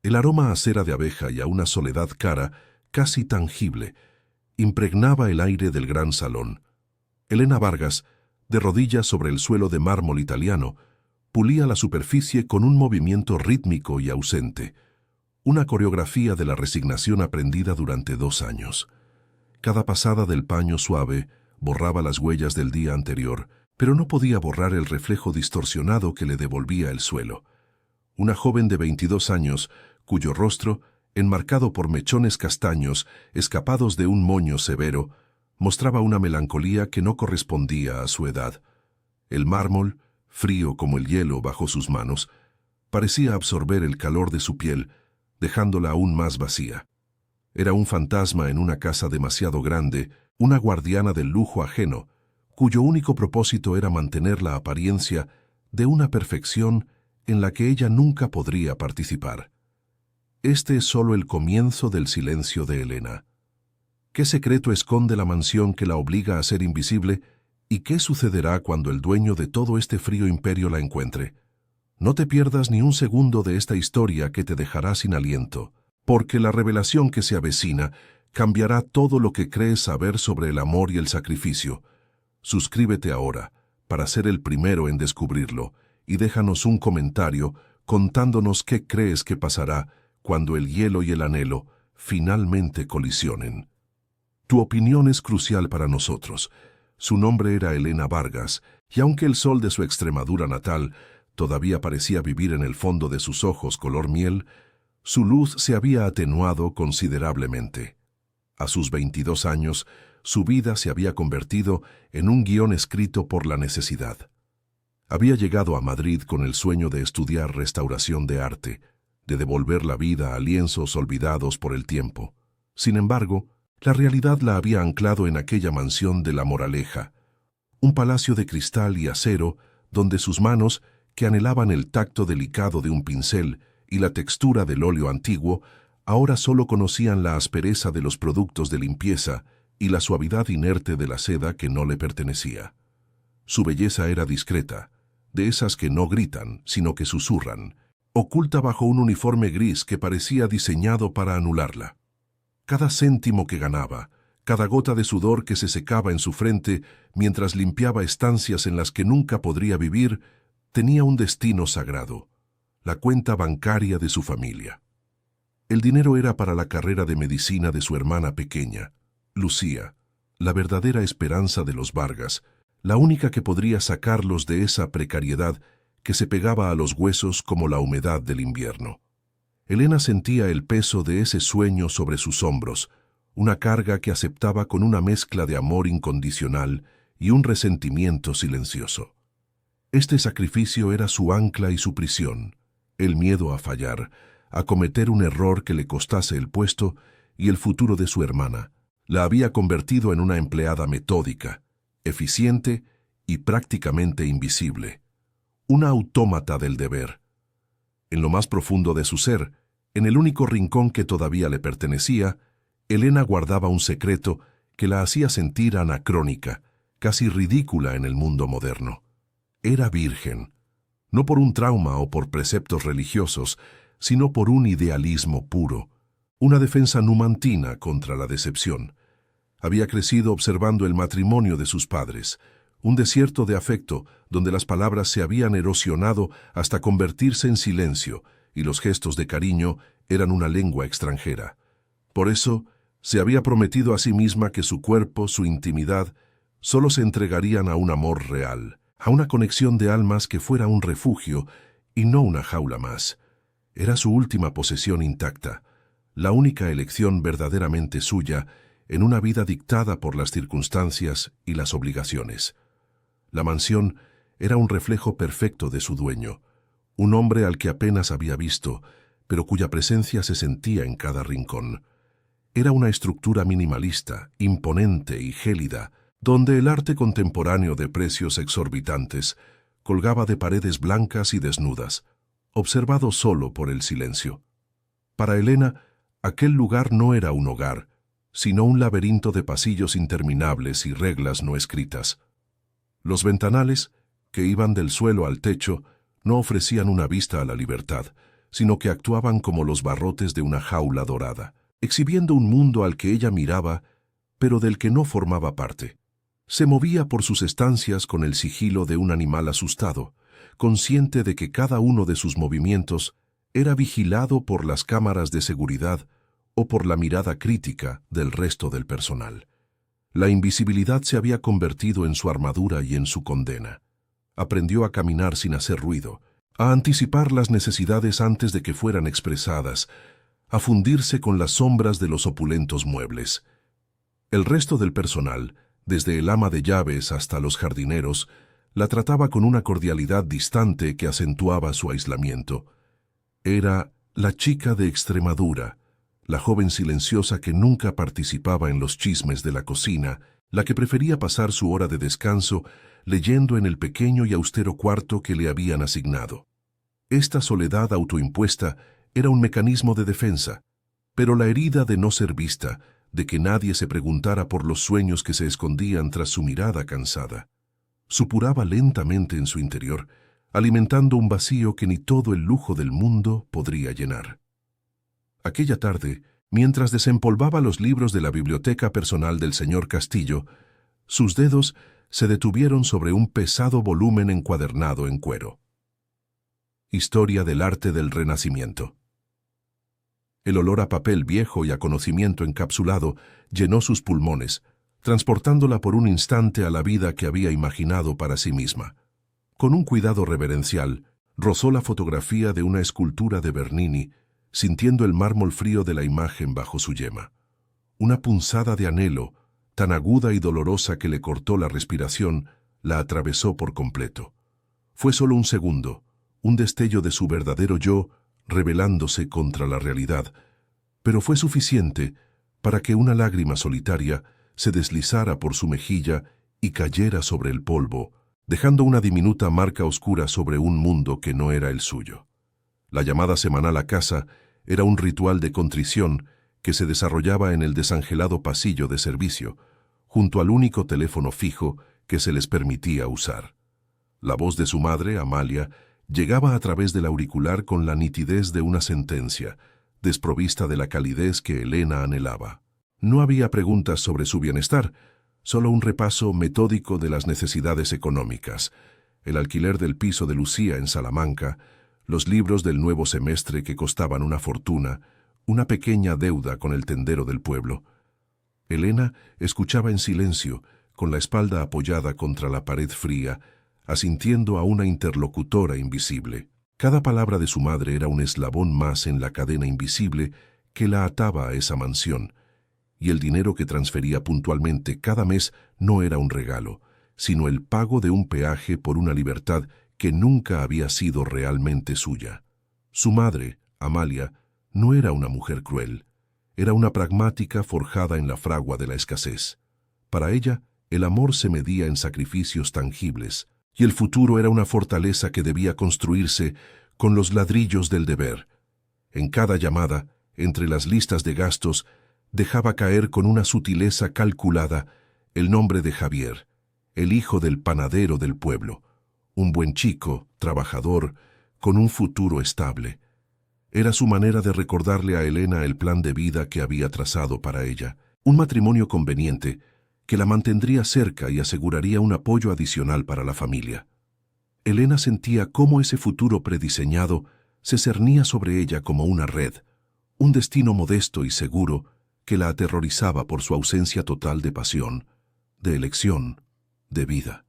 El aroma a cera de abeja y a una soledad cara, casi tangible, impregnaba el aire del gran salón. Elena Vargas, de rodillas sobre el suelo de mármol italiano, pulía la superficie con un movimiento rítmico y ausente, una coreografía de la resignación aprendida durante 2 años. Cada pasada del paño suave borraba las huellas del día anterior, pero no podía borrar el reflejo distorsionado que le devolvía el suelo. Una joven de 22 años, cuyo rostro, enmarcado por mechones castaños escapados de un moño severo, mostraba una melancolía que no correspondía a su edad. El mármol, frío como el hielo bajo sus manos, parecía absorber el calor de su piel, dejándola aún más vacía. Era un fantasma en una casa demasiado grande, una guardiana del lujo ajeno, cuyo único propósito era mantener la apariencia de una perfección en la que ella nunca podría participar. Este es solo el comienzo del silencio de Elena. ¿Qué secreto esconde la mansión que la obliga a ser invisible? ¿Y qué sucederá cuando el dueño de todo este frío imperio la encuentre? No te pierdas ni un segundo de esta historia que te dejará sin aliento, porque la revelación que se avecina cambiará todo lo que crees saber sobre el amor y el sacrificio. Suscríbete ahora, para ser el primero en descubrirlo, y déjanos un comentario contándonos qué crees que pasará cuando el hielo y el anhelo finalmente colisionen. Tu opinión es crucial para nosotros. Su nombre era Elena Vargas, y aunque el sol de su Extremadura natal todavía parecía vivir en el fondo de sus ojos color miel, su luz se había atenuado considerablemente. A sus 22 años, su vida se había convertido en un guión escrito por la necesidad. Había llegado a Madrid con el sueño de estudiar restauración de arte, de devolver la vida a lienzos olvidados por el tiempo. Sin embargo, la realidad la había anclado en aquella mansión de La Moraleja, un palacio de cristal y acero donde sus manos, que anhelaban el tacto delicado de un pincel y la textura del óleo antiguo, ahora solo conocían la aspereza de los productos de limpieza y la suavidad inerte de la seda que no le pertenecía. Su belleza era discreta, de esas que no gritan, sino que susurran, oculta bajo un uniforme gris que parecía diseñado para anularla. Cada céntimo que ganaba, cada gota de sudor que se secaba en su frente mientras limpiaba estancias en las que nunca podría vivir, tenía un destino sagrado, la cuenta bancaria de su familia. El dinero era para la carrera de medicina de su hermana pequeña, Lucía, la verdadera esperanza de los Vargas, la única que podría sacarlos de esa precariedad que se pegaba a los huesos como la humedad del invierno. Elena sentía el peso de ese sueño sobre sus hombros, una carga que aceptaba con una mezcla de amor incondicional y un resentimiento silencioso. Este sacrificio era su ancla y su prisión, el miedo a fallar, a cometer un error que le costase el puesto y el futuro de su hermana. La había convertido en una empleada metódica, eficiente y prácticamente invisible. Una autómata del deber. En lo más profundo de su ser, en el único rincón que todavía le pertenecía, Elena guardaba un secreto que la hacía sentir anacrónica, casi ridícula en el mundo moderno. Era virgen, no por un trauma o por preceptos religiosos, sino por un idealismo puro, una defensa numantina contra la decepción. Había crecido observando el matrimonio de sus padres, un desierto de afecto donde las palabras se habían erosionado hasta convertirse en silencio y los gestos de cariño eran una lengua extranjera. Por eso, se había prometido a sí misma que su cuerpo, su intimidad, solo se entregarían a un amor real, a una conexión de almas que fuera un refugio y no una jaula más. Era su última posesión intacta, la única elección verdaderamente suya en una vida dictada por las circunstancias y las obligaciones. La mansión era un reflejo perfecto de su dueño, un hombre al que apenas había visto, pero cuya presencia se sentía en cada rincón. Era una estructura minimalista, imponente y gélida, donde el arte contemporáneo de precios exorbitantes colgaba de paredes blancas y desnudas, observado solo por el silencio. Para Elena, aquel lugar no era un hogar, sino un laberinto de pasillos interminables y reglas no escritas. Los ventanales, que iban del suelo al techo, no ofrecían una vista a la libertad, sino que actuaban como los barrotes de una jaula dorada, exhibiendo un mundo al que ella miraba, pero del que no formaba parte. Se movía por sus estancias con el sigilo de un animal asustado, consciente de que cada uno de sus movimientos era vigilado por las cámaras de seguridad o por la mirada crítica del resto del personal. La invisibilidad se había convertido en su armadura y en su condena. Aprendió a caminar sin hacer ruido, a anticipar las necesidades antes de que fueran expresadas, a fundirse con las sombras de los opulentos muebles. El resto del personal, desde el ama de llaves hasta los jardineros, la trataba con una cordialidad distante que acentuaba su aislamiento. Era la chica de Extremadura, la joven silenciosa que nunca participaba en los chismes de la cocina, la que prefería pasar su hora de descanso leyendo en el pequeño y austero cuarto que le habían asignado. Esta soledad autoimpuesta era un mecanismo de defensa, pero la herida de no ser vista, de que nadie se preguntara por los sueños que se escondían tras su mirada cansada, supuraba lentamente en su interior, alimentando un vacío que ni todo el lujo del mundo podría llenar. Aquella tarde, mientras desempolvaba los libros de la biblioteca personal del señor Castillo, sus dedos se detuvieron sobre un pesado volumen encuadernado en cuero. Historia del arte del Renacimiento. El olor a papel viejo y a conocimiento encapsulado llenó sus pulmones, transportándola por un instante a la vida que había imaginado para sí misma. Con un cuidado reverencial, rozó la fotografía de una escultura de Bernini, sintiendo el mármol frío de la imagen bajo su yema. Una punzada de anhelo, tan aguda y dolorosa que le cortó la respiración, la atravesó por completo. Fue solo un segundo, un destello de su verdadero yo rebelándose contra la realidad, pero fue suficiente para que una lágrima solitaria se deslizara por su mejilla y cayera sobre el polvo, dejando una diminuta marca oscura sobre un mundo que no era el suyo. La llamada semanal a casa era un ritual de contrición que se desarrollaba en el desangelado pasillo de servicio, junto al único teléfono fijo que se les permitía usar. La voz de su madre, Amalia, llegaba a través del auricular con la nitidez de una sentencia, desprovista de la calidez que Elena anhelaba. No había preguntas sobre su bienestar, solo un repaso metódico de las necesidades económicas, el alquiler del piso de Lucía en Salamanca, los libros del nuevo semestre que costaban una fortuna, una pequeña deuda con el tendero del pueblo. Elena escuchaba en silencio, con la espalda apoyada contra la pared fría, asintiendo a una interlocutora invisible. Cada palabra de su madre era un eslabón más en la cadena invisible que la ataba a esa mansión, y el dinero que transfería puntualmente cada mes no era un regalo, sino el pago de un peaje por una libertad que nunca había sido realmente suya. Su madre, Amalia, no era una mujer cruel, era una pragmática forjada en la fragua de la escasez. Para ella, el amor se medía en sacrificios tangibles, y el futuro era una fortaleza que debía construirse con los ladrillos del deber. En cada llamada, entre las listas de gastos, dejaba caer con una sutileza calculada el nombre de Javier, el hijo del panadero del pueblo, un buen chico, trabajador, con un futuro estable. Era su manera de recordarle a Elena el plan de vida que había trazado para ella, un matrimonio conveniente que la mantendría cerca y aseguraría un apoyo adicional para la familia. Elena sentía cómo ese futuro prediseñado se cernía sobre ella como una red, un destino modesto y seguro que la aterrorizaba por su ausencia total de pasión, de elección, de vida.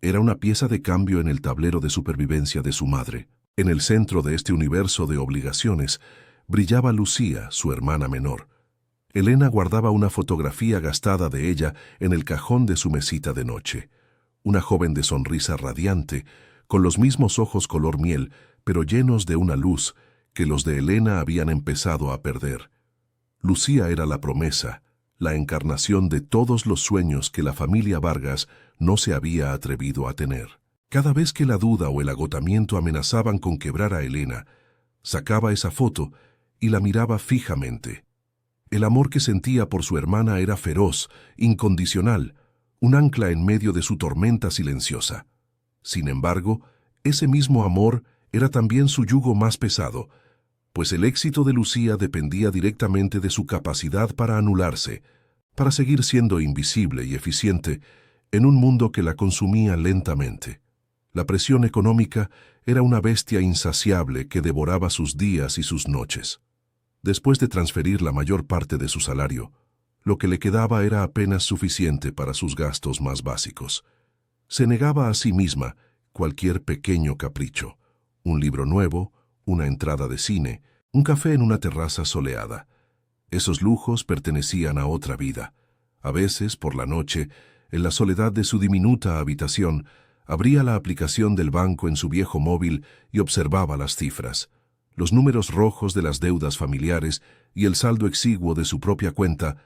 Era una pieza de cambio en el tablero de supervivencia de su madre. En el centro de este universo de obligaciones brillaba Lucía, su hermana menor. Elena guardaba una fotografía gastada de ella en el cajón de su mesita de noche. Una joven de sonrisa radiante, con los mismos ojos color miel, pero llenos de una luz que los de Elena habían empezado a perder. Lucía era la promesa, la encarnación de todos los sueños que la familia Vargas no se había atrevido a tener. Cada vez que la duda o el agotamiento amenazaban con quebrar a Elena, sacaba esa foto y la miraba fijamente. El amor que sentía por su hermana era feroz, incondicional, un ancla en medio de su tormenta silenciosa. Sin embargo, ese mismo amor era también su yugo más pesado, pues el éxito de Lucía dependía directamente de su capacidad para anularse, para seguir siendo invisible y eficiente en un mundo que la consumía lentamente. La presión económica era una bestia insaciable que devoraba sus días y sus noches. Después de transferir la mayor parte de su salario, lo que le quedaba era apenas suficiente para sus gastos más básicos. Se negaba a sí misma cualquier pequeño capricho: un libro nuevo, una entrada de cine, un café en una terraza soleada. Esos lujos pertenecían a otra vida. A veces, por la noche, en la soledad de su diminuta habitación, abría la aplicación del banco en su viejo móvil y observaba las cifras. Los números rojos de las deudas familiares y el saldo exiguo de su propia cuenta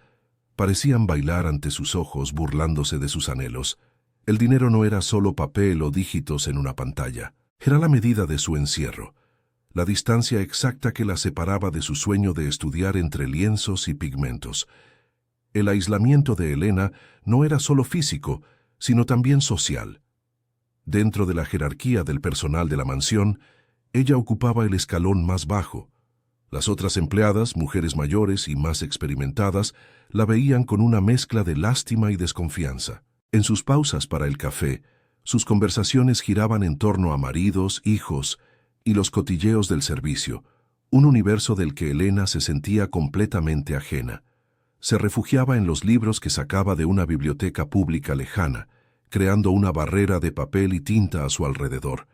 parecían bailar ante sus ojos, burlándose de sus anhelos. El dinero no era solo papel o dígitos en una pantalla. Era la medida de su encierro, la distancia exacta que la separaba de su sueño de estudiar entre lienzos y pigmentos. El aislamiento de Elena no era solo físico, sino también social. Dentro de la jerarquía del personal de la mansión, ella ocupaba el escalón más bajo. Las otras empleadas, mujeres mayores y más experimentadas, la veían con una mezcla de lástima y desconfianza. En sus pausas para el café, sus conversaciones giraban en torno a maridos, hijos y los cotilleos del servicio, un universo del que Elena se sentía completamente ajena. Se refugiaba en los libros que sacaba de una biblioteca pública lejana, creando una barrera de papel y tinta a su alrededor.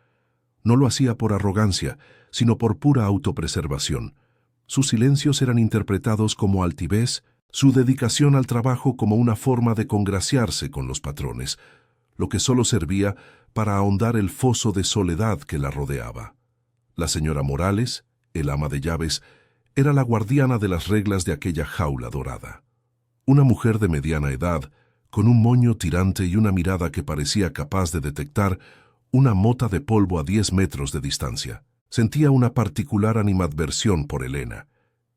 No lo hacía por arrogancia, sino por pura autopreservación. Sus silencios eran interpretados como altivez, su dedicación al trabajo como una forma de congraciarse con los patrones, lo que solo servía para ahondar el foso de soledad que la rodeaba. La señora Morales, el ama de llaves, era la guardiana de las reglas de aquella jaula dorada. Una mujer de mediana edad, con un moño tirante y una mirada que parecía capaz de detectar una mota de polvo a 10 metros de distancia. Sentía una particular animadversión por Elena,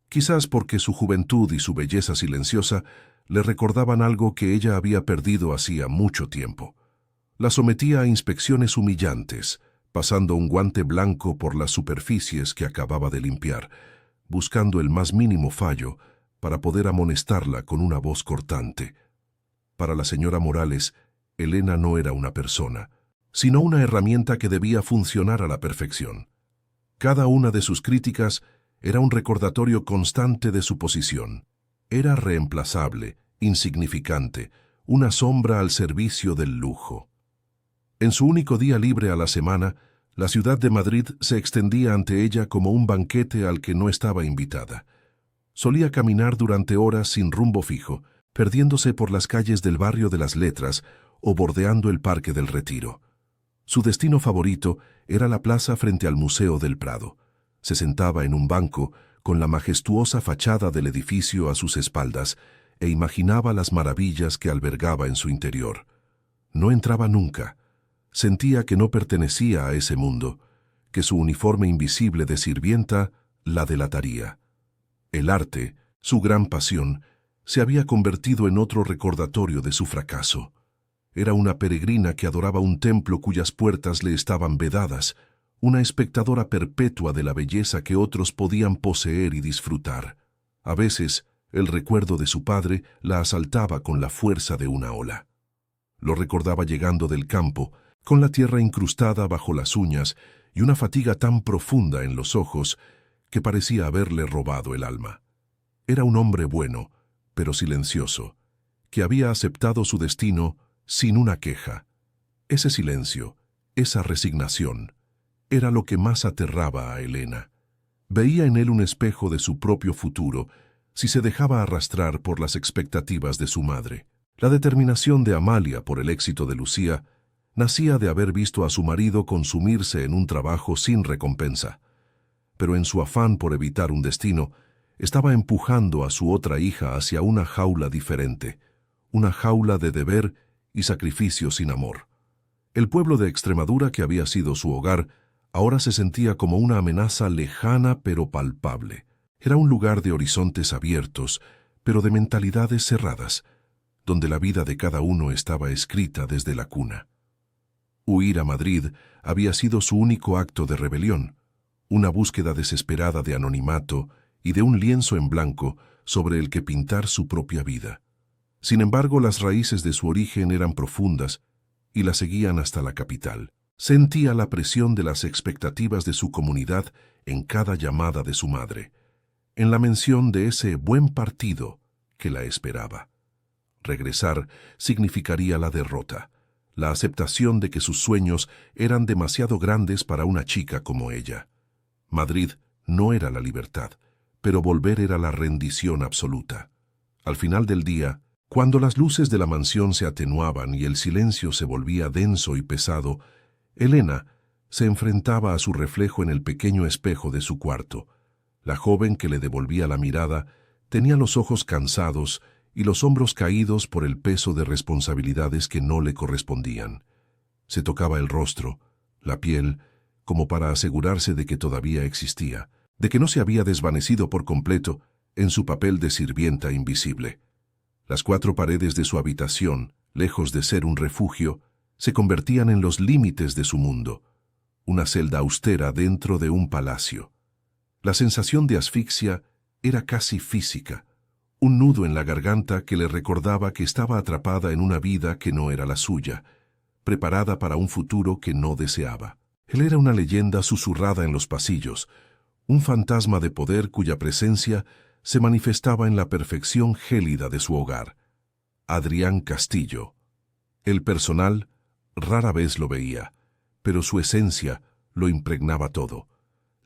quizás porque su juventud y su belleza silenciosa le recordaban algo que ella había perdido hacía mucho tiempo. La sometía a inspecciones humillantes, pasando un guante blanco por las superficies que acababa de limpiar, buscando el más mínimo fallo para poder amonestarla con una voz cortante. Para la señora Morales, Elena no era una persona, sino una herramienta que debía funcionar a la perfección. Cada una de sus críticas era un recordatorio constante de su posición. Era reemplazable, insignificante, una sombra al servicio del lujo. En su único día libre a la semana, la ciudad de Madrid se extendía ante ella como un banquete al que no estaba invitada. Solía caminar durante horas sin rumbo fijo, perdiéndose por las calles del barrio de las Letras o bordeando el Parque del Retiro. Su destino favorito era la plaza frente al Museo del Prado. Se sentaba en un banco, con la majestuosa fachada del edificio a sus espaldas, e imaginaba las maravillas que albergaba en su interior. No entraba nunca. Sentía que no pertenecía a ese mundo, que su uniforme invisible de sirvienta la delataría. El arte, su gran pasión, se había convertido en otro recordatorio de su fracaso. Era una peregrina que adoraba un templo cuyas puertas le estaban vedadas, una espectadora perpetua de la belleza que otros podían poseer y disfrutar. A veces, el recuerdo de su padre la asaltaba con la fuerza de una ola. Lo recordaba llegando del campo, con la tierra incrustada bajo las uñas y una fatiga tan profunda en los ojos que parecía haberle robado el alma. Era un hombre bueno, pero silencioso, que había aceptado su destino sin una queja. Ese silencio, esa resignación, era lo que más aterraba a Elena. Veía en él un espejo de su propio futuro si se dejaba arrastrar por las expectativas de su madre. La determinación de Amalia por el éxito de Lucía nacía de haber visto a su marido consumirse en un trabajo sin recompensa. Pero en su afán por evitar un destino, estaba empujando a su otra hija hacia una jaula diferente, una jaula de deber y sacrificio sin amor. El pueblo de Extremadura, que había sido su hogar, ahora se sentía como una amenaza lejana pero palpable. Era un lugar de horizontes abiertos, pero de mentalidades cerradas, donde la vida de cada uno estaba escrita desde la cuna. Huir a Madrid había sido su único acto de rebelión, una búsqueda desesperada de anonimato y de un lienzo en blanco sobre el que pintar su propia vida. Sin embargo, las raíces de su origen eran profundas y la seguían hasta la capital. Sentía la presión de las expectativas de su comunidad en cada llamada de su madre, en la mención de ese buen partido que la esperaba. Regresar significaría la derrota, la aceptación de que sus sueños eran demasiado grandes para una chica como ella. Madrid no era la libertad, pero volver era la rendición absoluta. Al final del día, cuando las luces de la mansión se atenuaban y el silencio se volvía denso y pesado, Elena se enfrentaba a su reflejo en el pequeño espejo de su cuarto. La joven que le devolvía la mirada tenía los ojos cansados y los hombros caídos por el peso de responsabilidades que no le correspondían. Se tocaba el rostro, la piel, como para asegurarse de que todavía existía, de que no se había desvanecido por completo en su papel de sirvienta invisible. Las 4 paredes de su habitación, lejos de ser un refugio, se convertían en los límites de su mundo, una celda austera dentro de un palacio. La sensación de asfixia era casi física, un nudo en la garganta que le recordaba que estaba atrapada en una vida que no era la suya, preparada para un futuro que no deseaba. Él era una leyenda susurrada en los pasillos, un fantasma de poder cuya presencia se manifestaba en la perfección gélida de su hogar. Adrián Castillo. El personal rara vez lo veía, pero su esencia lo impregnaba todo.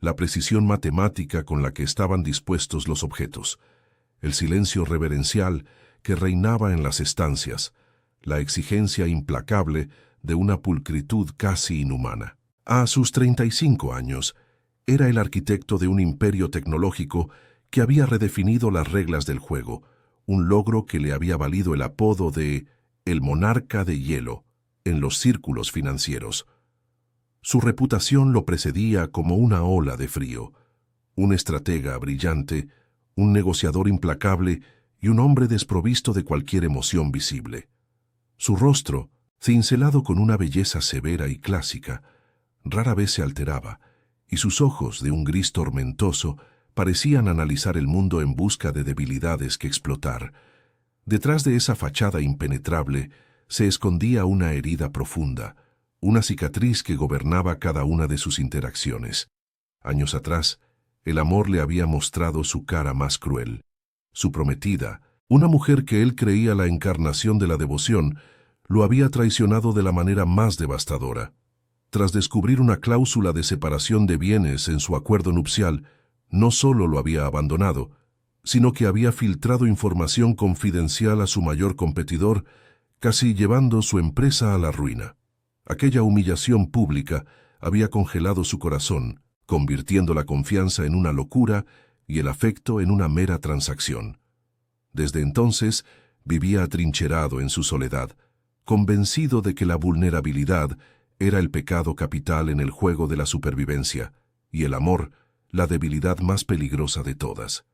La precisión matemática con la que estaban dispuestos los objetos, el silencio reverencial que reinaba en las estancias, la exigencia implacable de una pulcritud casi inhumana. A sus 35 años, era el arquitecto de un imperio tecnológico que había redefinido las reglas del juego, un logro que le había valido el apodo de «el monarca de hielo» en los círculos financieros. Su reputación lo precedía como una ola de frío, un estratega brillante, un negociador implacable y un hombre desprovisto de cualquier emoción visible. Su rostro, cincelado con una belleza severa y clásica, rara vez se alteraba, y sus ojos, de un gris tormentoso, parecían analizar el mundo en busca de debilidades que explotar. Detrás de esa fachada impenetrable se escondía una herida profunda, una cicatriz que gobernaba cada una de sus interacciones. Años atrás, el amor le había mostrado su cara más cruel. Su prometida, una mujer que él creía la encarnación de la devoción, lo había traicionado de la manera más devastadora. Tras descubrir una cláusula de separación de bienes en su acuerdo nupcial, no solo lo había abandonado, sino que había filtrado información confidencial a su mayor competidor, casi llevando su empresa a la ruina. Aquella humillación pública había congelado su corazón, convirtiendo la confianza en una locura y el afecto en una mera transacción. Desde entonces vivía atrincherado en su soledad, convencido de que la vulnerabilidad era el pecado capital en el juego de la supervivencia, y el amor, la debilidad más peligrosa de todas.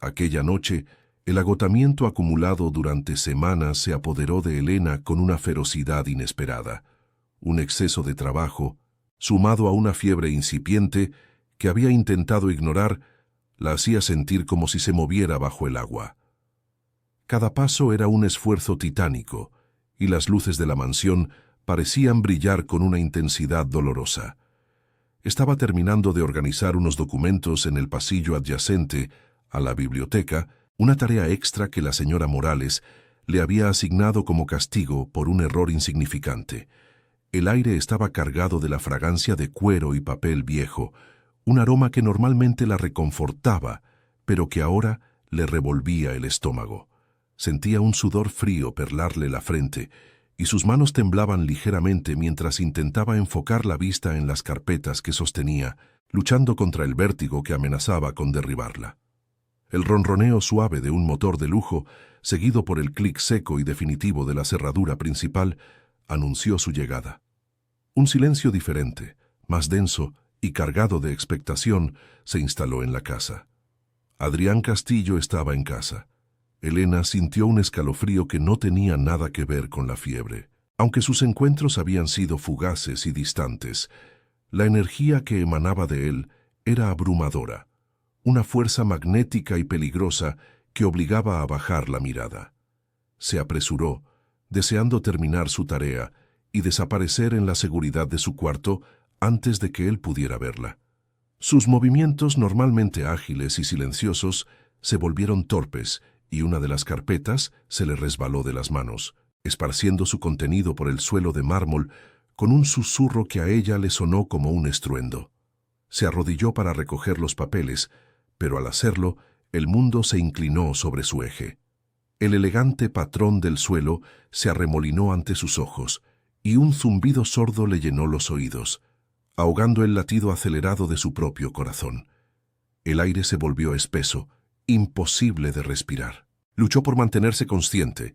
Aquella noche, el agotamiento acumulado durante semanas se apoderó de Elena con una ferocidad inesperada. Un exceso de trabajo, sumado a una fiebre incipiente que había intentado ignorar, la hacía sentir como si se moviera bajo el agua. Cada paso era un esfuerzo titánico, y las luces de la mansión parecían brillar con una intensidad dolorosa. Estaba terminando de organizar unos documentos en el pasillo adyacente a la biblioteca, una tarea extra que la señora Morales le había asignado como castigo por un error insignificante. El aire estaba cargado de la fragancia de cuero y papel viejo, un aroma que normalmente la reconfortaba, pero que ahora le revolvía el estómago. Sentía un sudor frío perlarle la frente, y sus manos temblaban ligeramente mientras intentaba enfocar la vista en las carpetas que sostenía, luchando contra el vértigo que amenazaba con derribarla. El ronroneo suave de un motor de lujo, seguido por el clic seco y definitivo de la cerradura principal, anunció su llegada. Un silencio diferente, más denso y cargado de expectación, se instaló en la casa. Adrián Castillo estaba en casa. Elena sintió un escalofrío que no tenía nada que ver con la fiebre. Aunque sus encuentros habían sido fugaces y distantes, la energía que emanaba de él era abrumadora, una fuerza magnética y peligrosa que obligaba a bajar la mirada. Se apresuró, deseando terminar su tarea y desaparecer en la seguridad de su cuarto antes de que él pudiera verla. Sus movimientos, normalmente ágiles y silenciosos, se volvieron torpes y una de las carpetas se le resbaló de las manos, esparciendo su contenido por el suelo de mármol con un susurro que a ella le sonó como un estruendo. Se arrodilló para recoger los papeles, pero al hacerlo, el mundo se inclinó sobre su eje. El elegante patrón del suelo se arremolinó ante sus ojos, y un zumbido sordo le llenó los oídos, ahogando el latido acelerado de su propio corazón. El aire se volvió espeso, imposible de respirar. Luchó por mantenerse consciente,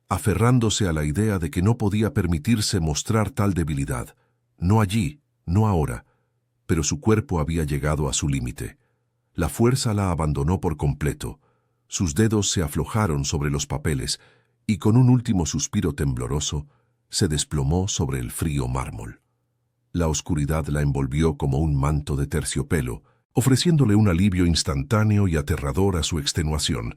aferrándose a la idea de que no podía permitirse mostrar tal debilidad. No allí, no ahora, pero su cuerpo había llegado a su límite. La fuerza la abandonó por completo. Sus dedos se aflojaron sobre los papeles y con un último suspiro tembloroso, se desplomó sobre el frío mármol. La oscuridad la envolvió como un manto de terciopelo, ofreciéndole un alivio instantáneo y aterrador a su extenuación,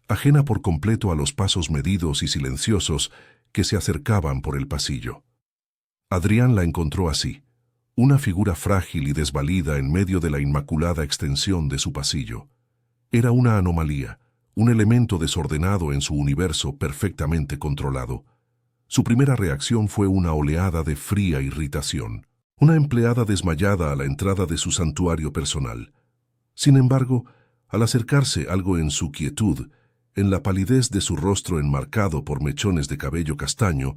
ajena por completo a los pasos medidos y silenciosos que se acercaban por el pasillo. Adrián la encontró así, una figura frágil y desvalida en medio de la inmaculada extensión de su pasillo. Era una anomalía, un elemento desordenado en su universo perfectamente controlado. Su primera reacción fue una oleada de fría irritación, una empleada desmayada a la entrada de su santuario personal. Sin embargo, al acercarse algo en su quietud, en la palidez de su rostro enmarcado por mechones de cabello castaño,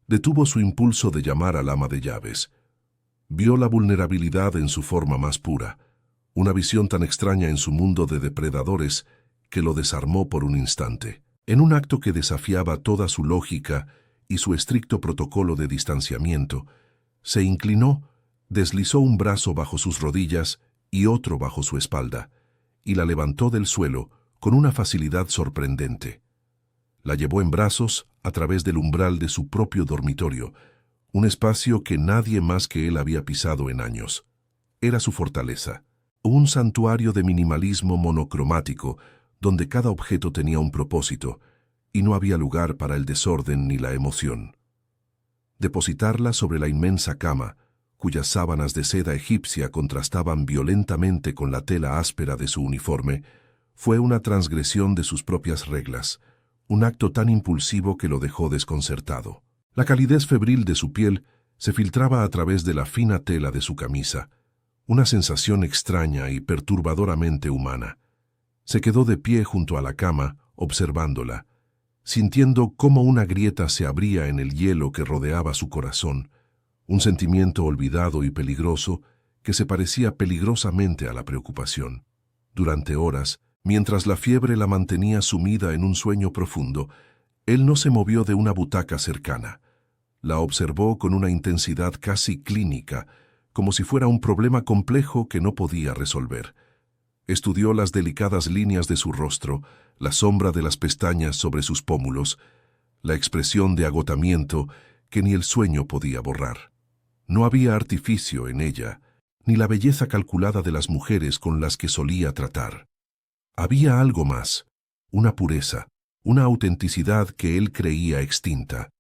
detuvo su impulso de llamar al ama de llaves. Vio la vulnerabilidad en su forma más pura, una visión tan extraña en su mundo de depredadores que lo desarmó por un instante. En un acto que desafiaba toda su lógica y su estricto protocolo de distanciamiento, se inclinó, deslizó un brazo bajo sus rodillas y otro bajo su espalda, y la levantó del suelo con una facilidad sorprendente. La llevó en brazos a través del umbral de su propio dormitorio, un espacio que nadie más que él había pisado en años. Era su fortaleza, un santuario de minimalismo monocromático, donde cada objeto tenía un propósito, y no había lugar para el desorden ni la emoción. Depositarla sobre la inmensa cama, cuyas sábanas de seda egipcia contrastaban violentamente con la tela áspera de su uniforme, fue una transgresión de sus propias reglas, un acto tan impulsivo que lo dejó desconcertado. La calidez febril de su piel se filtraba a través de la fina tela de su camisa, una sensación extraña y perturbadoramente humana. Se quedó de pie junto a la cama, observándola, sintiendo cómo una grieta se abría en el hielo que rodeaba su corazón, un sentimiento olvidado y peligroso que se parecía peligrosamente a la preocupación. Durante horas, mientras la fiebre la mantenía sumida en un sueño profundo, él no se movió de una butaca cercana. La observó con una intensidad casi clínica, como si fuera un problema complejo que no podía resolver. Estudió las delicadas líneas de su rostro, la sombra de las pestañas sobre sus pómulos, la expresión de agotamiento que ni el sueño podía borrar. No había artificio en ella, ni la belleza calculada de las mujeres con las que solía tratar. Había algo más, una pureza, una autenticidad que él creía extinta.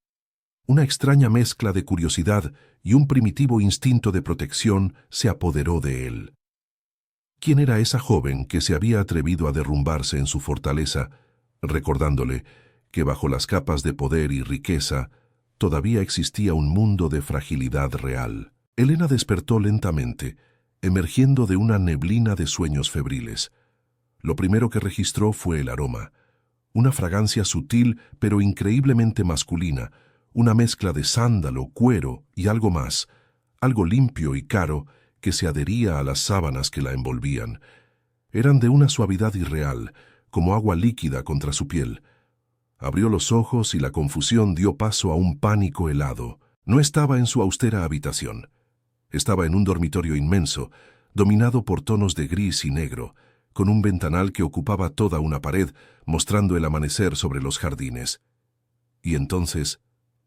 Una extraña mezcla de curiosidad y un primitivo instinto de protección se apoderó de él. ¿Quién era esa joven que se había atrevido a derrumbarse en su fortaleza, recordándole que bajo las capas de poder y riqueza todavía existía un mundo de fragilidad real? Elena despertó lentamente, emergiendo de una neblina de sueños febriles. Lo primero que registró fue el aroma, una fragancia sutil pero increíblemente masculina, una mezcla de sándalo, cuero y algo más, algo limpio y caro que se adhería a las sábanas que la envolvían. Eran de una suavidad irreal, como agua líquida contra su piel. Abrió los ojos y la confusión dio paso a un pánico helado. No estaba en su austera habitación. Estaba en un dormitorio inmenso, dominado por tonos de gris y negro, con un ventanal que ocupaba toda una pared, mostrando el amanecer sobre los jardines. Y entonces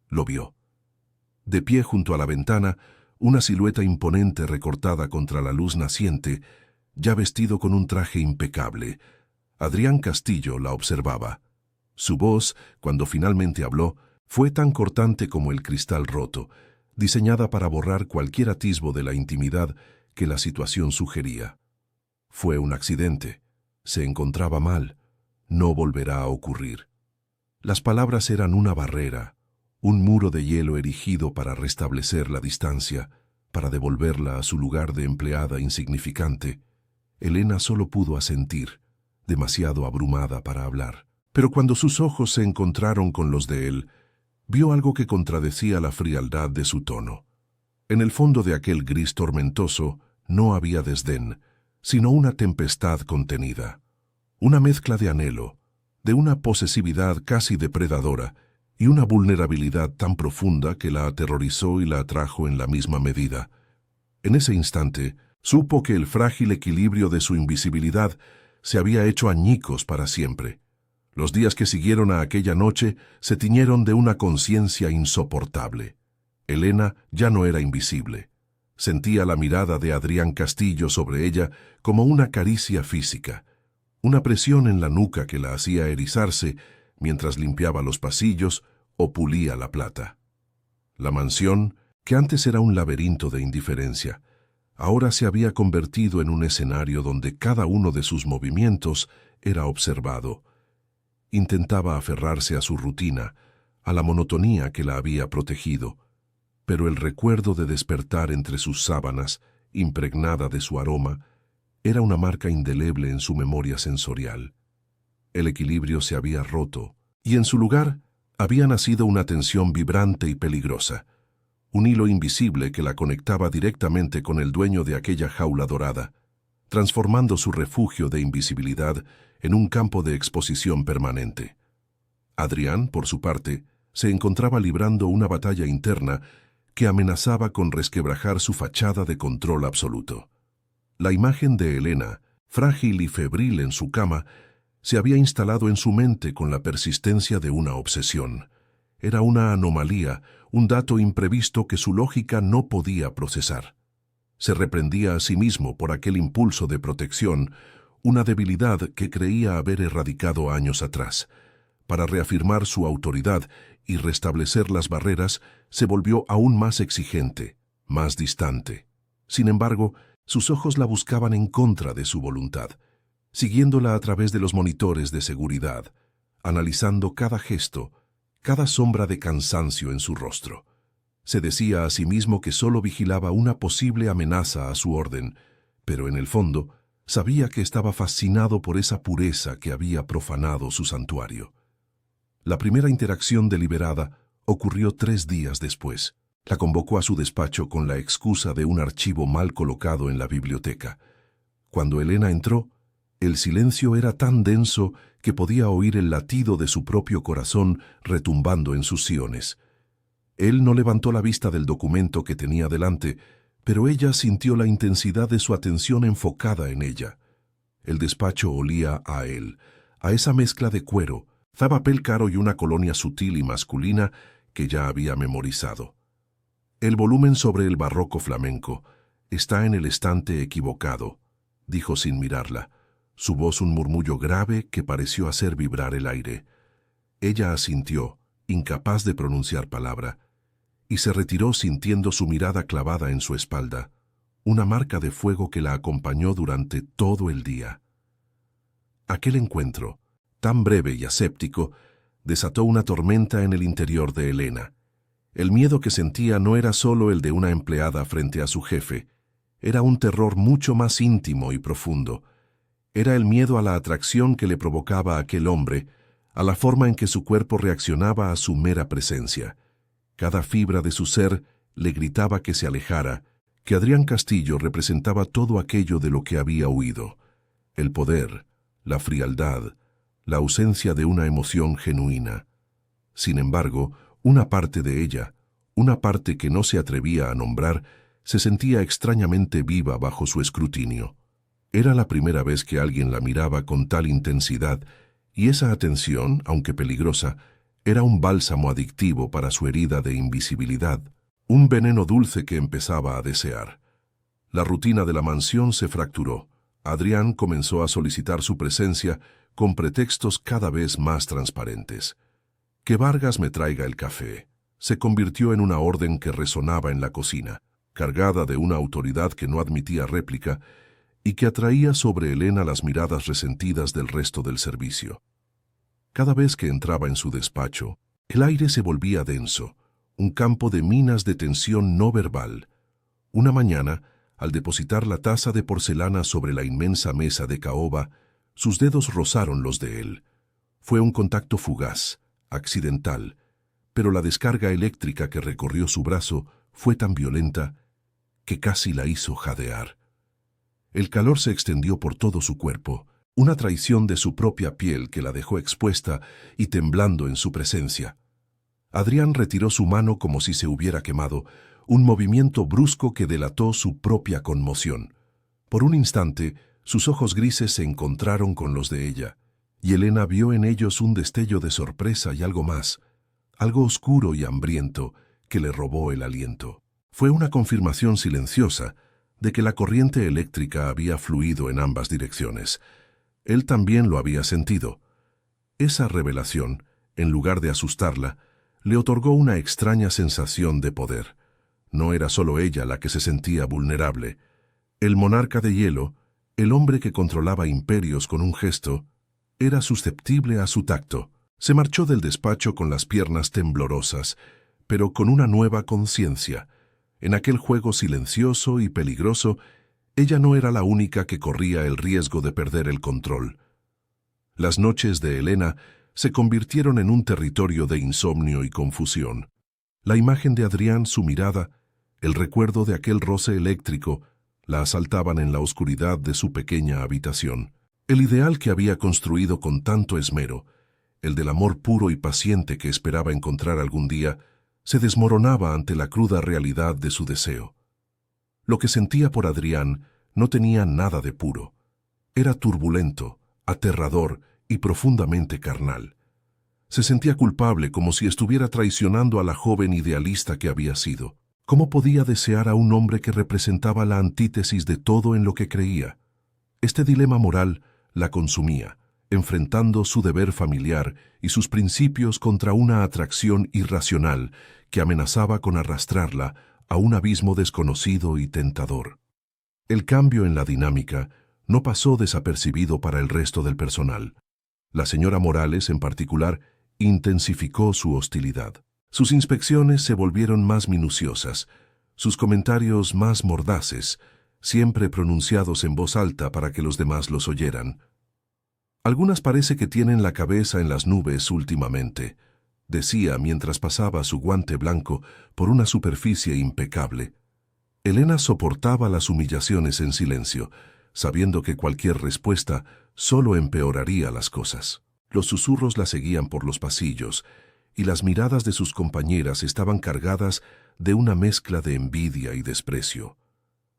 lo vio. De pie junto a la ventana, una silueta imponente recortada contra la luz naciente, ya vestido con un traje impecable. Adrián Castillo la observaba. Su voz, cuando finalmente habló, fue tan cortante como el cristal roto, diseñada para borrar cualquier atisbo de la intimidad que la situación sugería. Fue un accidente. Se encontraba mal. No volverá a ocurrir. Las palabras eran una barrera, un muro de hielo erigido para restablecer la distancia, para devolverla a su lugar de empleada insignificante. Elena solo pudo asentir, demasiado abrumada para hablar. Pero cuando sus ojos se encontraron con los de él, vio algo que contradecía la frialdad de su tono. En el fondo de aquel gris tormentoso no había desdén, sino una tempestad contenida, una mezcla de anhelo, de una posesividad casi depredadora y una vulnerabilidad tan profunda que la aterrorizó y la atrajo en la misma medida. En ese instante, supo que el frágil equilibrio de su invisibilidad se había hecho añicos para siempre. Los días que siguieron a aquella noche se tiñeron de una conciencia insoportable. Elena ya no era invisible. Sentía la mirada de Adrián Castillo sobre ella como una caricia física, una presión en la nuca que la hacía erizarse mientras limpiaba los pasillos o pulía la plata. La mansión, que antes era un laberinto de indiferencia, ahora se había convertido en un escenario donde cada uno de sus movimientos era observado. Intentaba aferrarse a su rutina, a la monotonía que la había protegido, pero el recuerdo de despertar entre sus sábanas, impregnada de su aroma, era una marca indeleble en su memoria sensorial. El equilibrio se había roto, y en su lugar había nacido una tensión vibrante y peligrosa, un hilo invisible que la conectaba directamente con el dueño de aquella jaula dorada, transformando su refugio de invisibilidad en un campo de exposición permanente. Adrián, por su parte, se encontraba librando una batalla interna que amenazaba con resquebrajar su fachada de control absoluto. La imagen de Elena, frágil y febril en su cama, se había instalado en su mente con la persistencia de una obsesión. Era una anomalía, un dato imprevisto que su lógica no podía procesar. Se reprendía a sí mismo por aquel impulso de protección, una debilidad que creía haber erradicado años atrás. Para reafirmar su autoridad y restablecer las barreras, se volvió aún más exigente, más distante. Sin embargo, sus ojos la buscaban en contra de su voluntad, siguiéndola a través de los monitores de seguridad, analizando cada gesto, cada sombra de cansancio en su rostro. Se decía a sí mismo que solo vigilaba una posible amenaza a su orden, pero en el fondo sabía que estaba fascinado por esa pureza que había profanado su santuario. La primera interacción deliberada ocurrió 3 días después. La convocó a su despacho con la excusa de un archivo mal colocado en la biblioteca. Cuando Elena entró, el silencio era tan denso que podía oír el latido de su propio corazón retumbando en sus siones. Él no levantó la vista del documento que tenía delante, pero ella sintió la intensidad de su atención enfocada en ella. El despacho olía a él, a esa mezcla de cuero, papel caro y una colonia sutil y masculina que ya había memorizado. El volumen sobre el barroco flamenco está en el estante equivocado, dijo sin mirarla, su voz un murmullo grave que pareció hacer vibrar el aire. Ella asintió, incapaz de pronunciar palabra, y se retiró sintiendo su mirada clavada en su espalda, una marca de fuego que la acompañó durante todo el día. Aquel encuentro, tan breve y aséptico, desató una tormenta en el interior de Elena. El miedo que sentía no era solo el de una empleada frente a su jefe, era un terror mucho más íntimo y profundo. Era el miedo a la atracción que le provocaba aquel hombre, a la forma en que su cuerpo reaccionaba a su mera presencia. Cada fibra de su ser le gritaba que se alejara, que Adrián Castillo representaba todo aquello de lo que había huido: el poder, la frialdad, la ausencia de una emoción genuina. Sin embargo, una parte de ella, una parte que no se atrevía a nombrar, se sentía extrañamente viva bajo su escrutinio. Era la primera vez que alguien la miraba con tal intensidad, y esa atención, aunque peligrosa, era un bálsamo adictivo para su herida de invisibilidad, un veneno dulce que empezaba a desear. La rutina de la mansión se fracturó. Adrián comenzó a solicitar su presencia con pretextos cada vez más transparentes. Que Vargas me traiga el café se convirtió en una orden que resonaba en la cocina, cargada de una autoridad que no admitía réplica y que atraía sobre Elena las miradas resentidas del resto del servicio. Cada vez que entraba en su despacho, el aire se volvía denso, un campo de minas de tensión no verbal. Una mañana, al depositar la taza de porcelana sobre la inmensa mesa de caoba, sus dedos rozaron los de él. Fue un contacto fugaz, accidental, pero la descarga eléctrica que recorrió su brazo fue tan violenta que casi la hizo jadear. El calor se extendió por todo su cuerpo, una traición de su propia piel que la dejó expuesta y temblando en su presencia. Adrián retiró su mano como si se hubiera quemado, un movimiento brusco que delató su propia conmoción. Por un instante, sus ojos grises se encontraron con los de ella, y Elena vio en ellos un destello de sorpresa y algo más, algo oscuro y hambriento que le robó el aliento. Fue una confirmación silenciosa de que la corriente eléctrica había fluido en ambas direcciones. Él también lo había sentido. Esa revelación, en lugar de asustarla, le otorgó una extraña sensación de poder. No era solo ella la que se sentía vulnerable. El monarca de hielo, el hombre que controlaba imperios con un gesto, era susceptible a su tacto. Se marchó del despacho con las piernas temblorosas, pero con una nueva conciencia. En aquel juego silencioso y peligroso, ella no era la única que corría el riesgo de perder el control. Las noches de Elena se convirtieron en un territorio de insomnio y confusión. La imagen de Adrián, su mirada, el recuerdo de aquel roce eléctrico, la asaltaban en la oscuridad de su pequeña habitación. El ideal que había construido con tanto esmero, el del amor puro y paciente que esperaba encontrar algún día, se desmoronaba ante la cruda realidad de su deseo. Lo que sentía por Adrián no tenía nada de puro. Era turbulento, aterrador y profundamente carnal. Se sentía culpable, como si estuviera traicionando a la joven idealista que había sido. ¿Cómo podía desear a un hombre que representaba la antítesis de todo en lo que creía? Este dilema moral la consumía, enfrentando su deber familiar y sus principios contra una atracción irracional que amenazaba con arrastrarla a un abismo desconocido y tentador. El cambio en la dinámica no pasó desapercibido para el resto del personal. La señora Morales, en particular, intensificó su hostilidad. Sus inspecciones se volvieron más minuciosas, sus comentarios más mordaces, siempre pronunciados en voz alta para que los demás los oyeran. Algunas parece que tienen la cabeza en las nubes últimamente, decía mientras pasaba su guante blanco por una superficie impecable. Elena soportaba las humillaciones en silencio, sabiendo que cualquier respuesta solo empeoraría las cosas. Los susurros la seguían por los pasillos, y las miradas de sus compañeras estaban cargadas de una mezcla de envidia y desprecio.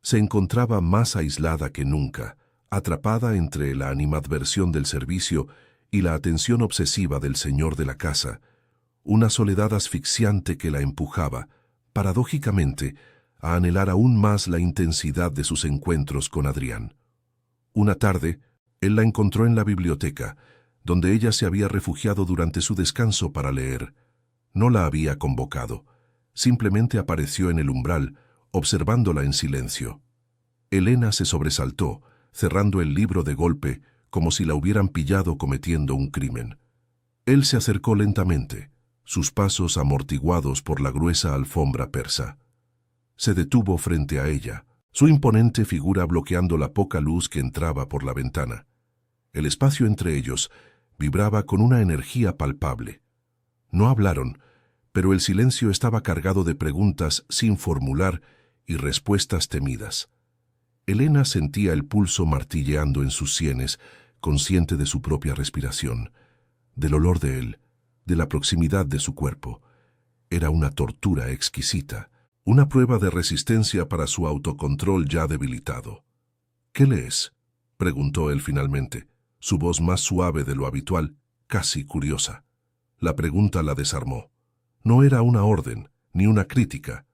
Se encontraba más aislada que nunca, atrapada entre la animadversión del servicio y la atención obsesiva del señor de la casa, una soledad asfixiante que la empujaba, paradójicamente, a anhelar aún más la intensidad de sus encuentros con Adrián. Una tarde, él la encontró en la biblioteca, donde ella se había refugiado durante su descanso para leer. No la había convocado, simplemente apareció en el umbral, observándola en silencio. Elena se sobresaltó, cerrando el libro de golpe, como si la hubieran pillado cometiendo un crimen. Él se acercó lentamente, sus pasos amortiguados por la gruesa alfombra persa. Se detuvo frente a ella, su imponente figura bloqueando la poca luz que entraba por la ventana. El espacio entre ellos vibraba con una energía palpable. No hablaron, pero el silencio estaba cargado de preguntas sin formular y respuestas temidas. Elena sentía el pulso martilleando en sus sienes, consciente de su propia respiración, del olor de él, de la proximidad de su cuerpo. Era una tortura exquisita, una prueba de resistencia para su autocontrol ya debilitado. «¿Qué lees?», preguntó él finalmente, su voz más suave de lo habitual, casi curiosa. La pregunta la desarmó. No era una orden, ni una crítica.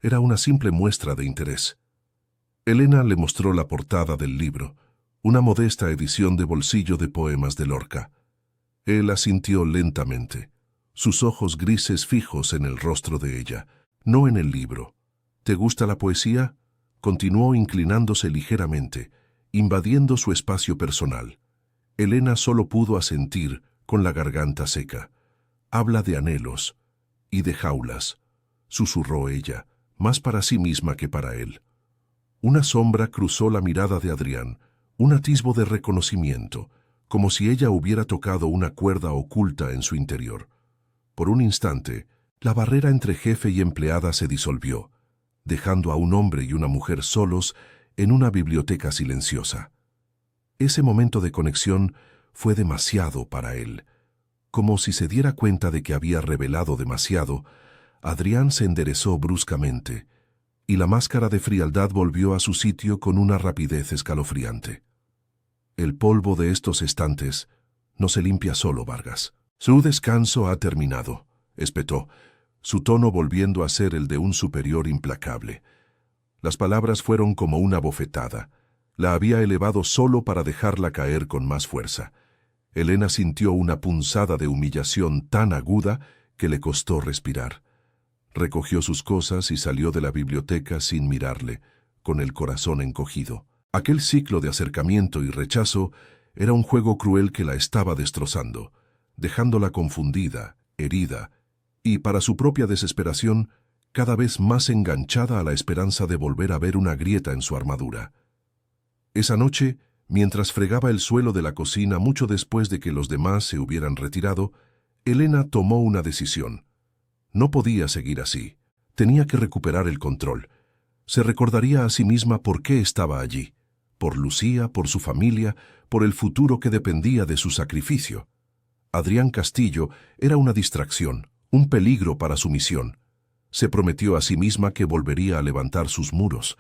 Era una simple muestra de interés. Elena le mostró la portada del libro, una modesta edición de bolsillo de poemas de Lorca. Él asintió lentamente, sus ojos grises fijos en el rostro de ella, no en el libro. ¿Te gusta la poesía? Continuó inclinándose ligeramente, invadiendo su espacio personal. Elena solo pudo asentir con la garganta seca. Habla de anhelos y de jaulas, susurró ella, más para sí misma que para él. Una sombra cruzó la mirada de Adrián, un atisbo de reconocimiento, como si ella hubiera tocado una cuerda oculta en su interior. Por un instante, la barrera entre jefe y empleada se disolvió, dejando a un hombre y una mujer solos en una biblioteca silenciosa. Ese momento de conexión fue demasiado para él. Como si se diera cuenta de que había revelado demasiado, Adrián se enderezó bruscamente, y la máscara de frialdad volvió a su sitio con una rapidez escalofriante. El polvo de estos estantes no se limpia solo, Vargas. Su descanso ha terminado, espetó, su tono volviendo a ser el de un superior implacable. Las palabras fueron como una bofetada. La había elevado solo para dejarla caer con más fuerza. Elena sintió una punzada de humillación tan aguda que le costó respirar. Recogió sus cosas y salió de la biblioteca sin mirarle, con el corazón encogido. Aquel ciclo de acercamiento y rechazo era un juego cruel que la estaba destrozando, dejándola confundida, herida, y, para su propia desesperación, cada vez más enganchada a la esperanza de volver a ver una grieta en su armadura. Esa noche, mientras fregaba el suelo de la cocina mucho después de que los demás se hubieran retirado, Elena tomó una decisión. No podía seguir así. Tenía que recuperar el control. Se recordaría a sí misma por qué estaba allí. Por Lucía, por su familia, por el futuro que dependía de su sacrificio. Adrián Castillo era una distracción, un peligro para su misión. Se prometió a sí misma que volvería a levantar sus muros,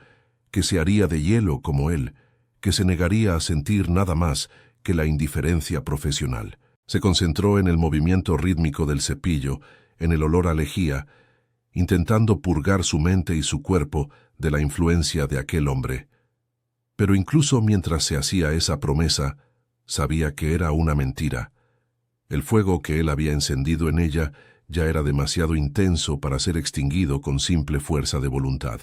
que se haría de hielo como él, que se negaría a sentir nada más que la indiferencia profesional. Se concentró en el movimiento rítmico del cepillo, en el olor a lejía, intentando purgar su mente y su cuerpo de la influencia de aquel hombre. Pero incluso mientras se hacía esa promesa, sabía que era una mentira. El fuego que él había encendido en ella ya era demasiado intenso para ser extinguido con simple fuerza de voluntad.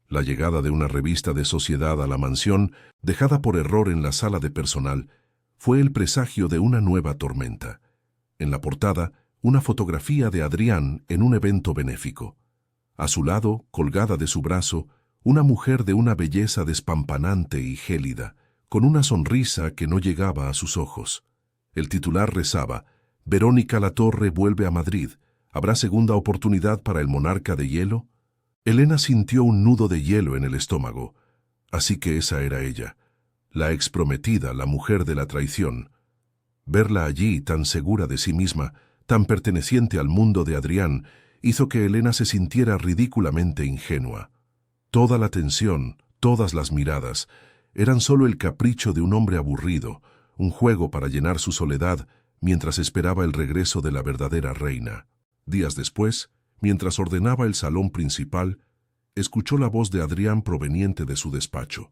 La llegada de una revista de sociedad a la mansión, dejada por error en la sala de personal, fue el presagio de una nueva tormenta. En la portada, una fotografía de Adrián en un evento benéfico. A su lado, colgada de su brazo, una mujer de una belleza despampanante y gélida, con una sonrisa que no llegaba a sus ojos. El titular rezaba: «Verónica Latorre vuelve a Madrid. ¿Habrá segunda oportunidad para el monarca de hielo?» Elena sintió un nudo de hielo en el estómago. Así que esa era ella, la exprometida, la mujer de la traición. Verla allí, tan segura de sí misma, tan perteneciente al mundo de Adrián, hizo que Elena se sintiera ridículamente ingenua. Toda la tensión, todas las miradas, eran solo el capricho de un hombre aburrido, un juego para llenar su soledad mientras esperaba el regreso de la verdadera reina. Días después, mientras ordenaba el salón principal, escuchó la voz de Adrián proveniente de su despacho.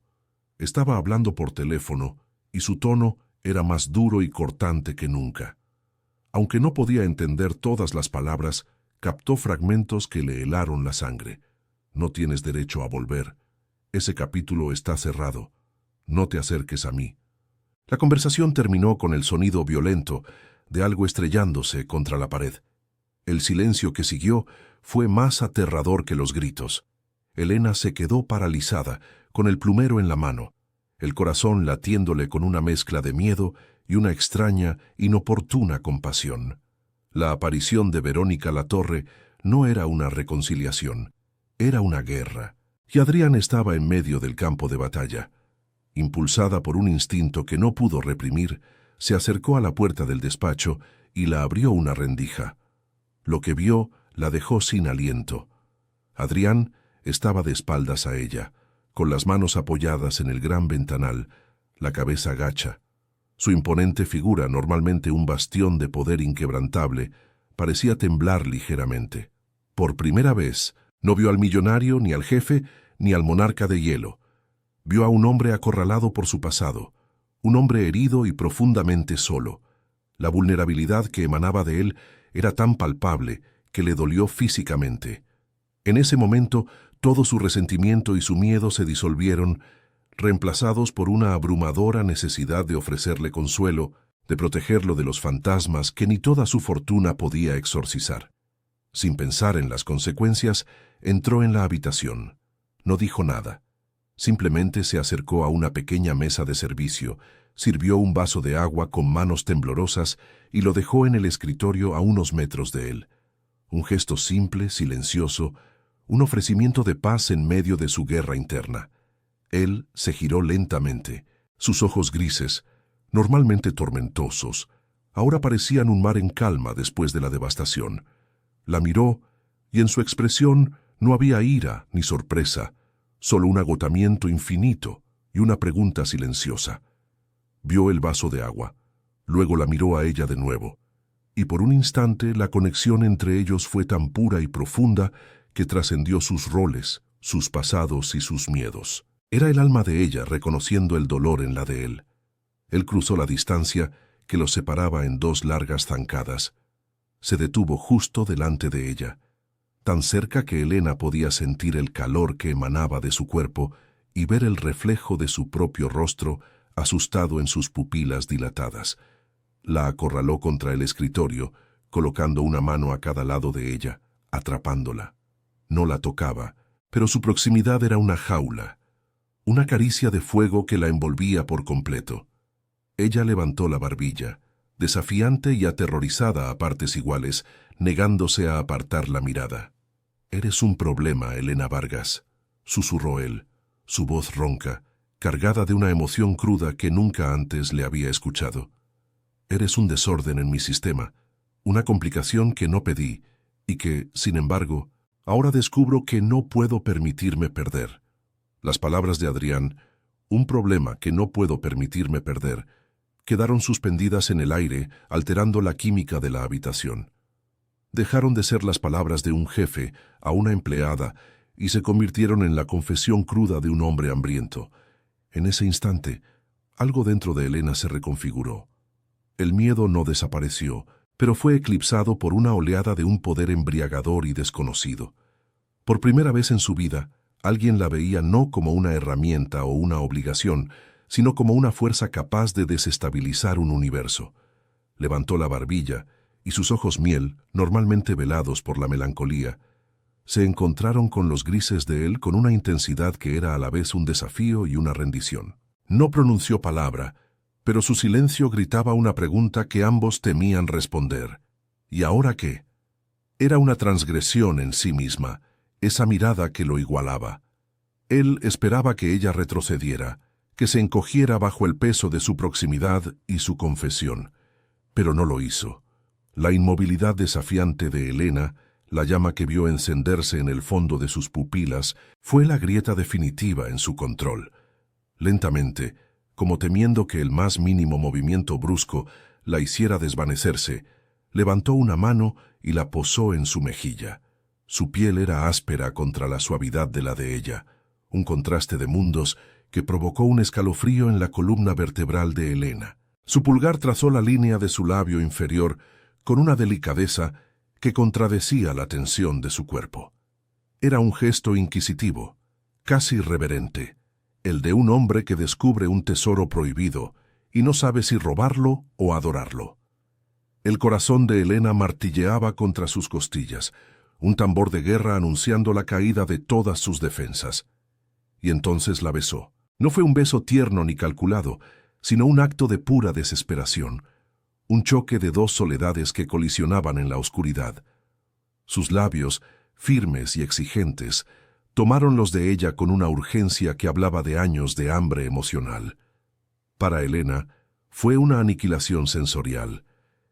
Estaba hablando por teléfono y su tono era más duro y cortante que nunca. Aunque no podía entender todas las palabras, captó fragmentos que le helaron la sangre. «No tienes derecho a volver. Ese capítulo está cerrado. No te acerques a mí». La conversación terminó con el sonido violento de algo estrellándose contra la pared. El silencio que siguió fue más aterrador que los gritos. Elena se quedó paralizada, con el plumero en la mano, el corazón latiéndole con una mezcla de miedo y una extraña, inoportuna compasión. La aparición de Verónica Latorre no era una reconciliación, era una guerra, y Adrián estaba en medio del campo de batalla. Impulsada por un instinto que no pudo reprimir, se acercó a la puerta del despacho y la abrió una rendija. Lo que vio la dejó sin aliento. Adrián estaba de espaldas a ella, con las manos apoyadas en el gran ventanal, la cabeza gacha. Su imponente figura, normalmente un bastión de poder inquebrantable, parecía temblar ligeramente. Por primera vez, no vio al millonario, ni al jefe, ni al monarca de hielo. Vio a un hombre acorralado por su pasado, un hombre herido y profundamente solo. La vulnerabilidad que emanaba de él era tan palpable que le dolió físicamente. En ese momento, todo su resentimiento y su miedo se disolvieron, reemplazados por una abrumadora necesidad de ofrecerle consuelo, de protegerlo de los fantasmas que ni toda su fortuna podía exorcizar. Sin pensar en las consecuencias, entró en la habitación. No dijo nada. Simplemente se acercó a una pequeña mesa de servicio, sirvió un vaso de agua con manos temblorosas y lo dejó en el escritorio a unos metros de él. Un gesto simple, silencioso, un ofrecimiento de paz en medio de su guerra interna. Él se giró lentamente. Sus ojos grises, normalmente tormentosos, ahora parecían un mar en calma después de la devastación. La miró y en su expresión no había ira ni sorpresa, solo un agotamiento infinito y una pregunta silenciosa. Vio el vaso de agua, luego la miró a ella de nuevo, y por un instante la conexión entre ellos fue tan pura y profunda que trascendió sus roles, sus pasados y sus miedos. Era el alma de ella reconociendo el dolor en la de él. Él cruzó la distancia que los separaba en dos largas zancadas. Se detuvo justo delante de ella, tan cerca que Elena podía sentir el calor que emanaba de su cuerpo y ver el reflejo de su propio rostro asustado en sus pupilas dilatadas. La acorraló contra el escritorio, colocando una mano a cada lado de ella, atrapándola. No la tocaba, pero su proximidad era una jaula, una caricia de fuego que la envolvía por completo. Ella levantó la barbilla, desafiante y aterrorizada a partes iguales, negándose a apartar la mirada. «Eres un problema, Elena Vargas», susurró él, su voz ronca, cargada de una emoción cruda que nunca antes le había escuchado. «Eres un desorden en mi sistema, una complicación que no pedí y que, sin embargo, ahora descubro que no puedo permitirme perder». Las palabras de Adrián, un problema que no puedo permitirme perder, quedaron suspendidas en el aire, alterando la química de la habitación. Dejaron de ser las palabras de un jefe a una empleada y se convirtieron en la confesión cruda de un hombre hambriento. En ese instante, algo dentro de Elena se reconfiguró. El miedo no desapareció, pero fue eclipsado por una oleada de un poder embriagador y desconocido. Por primera vez en su vida, alguien la veía no como una herramienta o una obligación, sino como una fuerza capaz de desestabilizar un universo. Levantó la barbilla, y sus ojos miel, normalmente velados por la melancolía, se encontraron con los grises de él con una intensidad que era a la vez un desafío y una rendición. No pronunció palabra, pero su silencio gritaba una pregunta que ambos temían responder. ¿Y ahora qué? Era una transgresión en sí misma, esa mirada que lo igualaba. Él esperaba que ella retrocediera, que se encogiera bajo el peso de su proximidad y su confesión, pero no lo hizo. La inmovilidad desafiante de Elena, la llama que vio encenderse en el fondo de sus pupilas, fue la grieta definitiva en su control. Lentamente, como temiendo que el más mínimo movimiento brusco la hiciera desvanecerse, levantó una mano y la posó en su mejilla. Su piel era áspera contra la suavidad de la de ella, un contraste de mundos que provocó un escalofrío en la columna vertebral de Elena. Su pulgar trazó la línea de su labio inferior con una delicadeza que contradecía la tensión de su cuerpo. Era un gesto inquisitivo, casi reverente, el de un hombre que descubre un tesoro prohibido y no sabe si robarlo o adorarlo. El corazón de Elena martilleaba contra sus costillas, un tambor de guerra anunciando la caída de todas sus defensas. Y entonces la besó. No fue un beso tierno ni calculado, sino un acto de pura desesperación, un choque de dos soledades que colisionaban en la oscuridad. Sus labios, firmes y exigentes, tomaron los de ella con una urgencia que hablaba de años de hambre emocional. Para Elena, fue una aniquilación sensorial.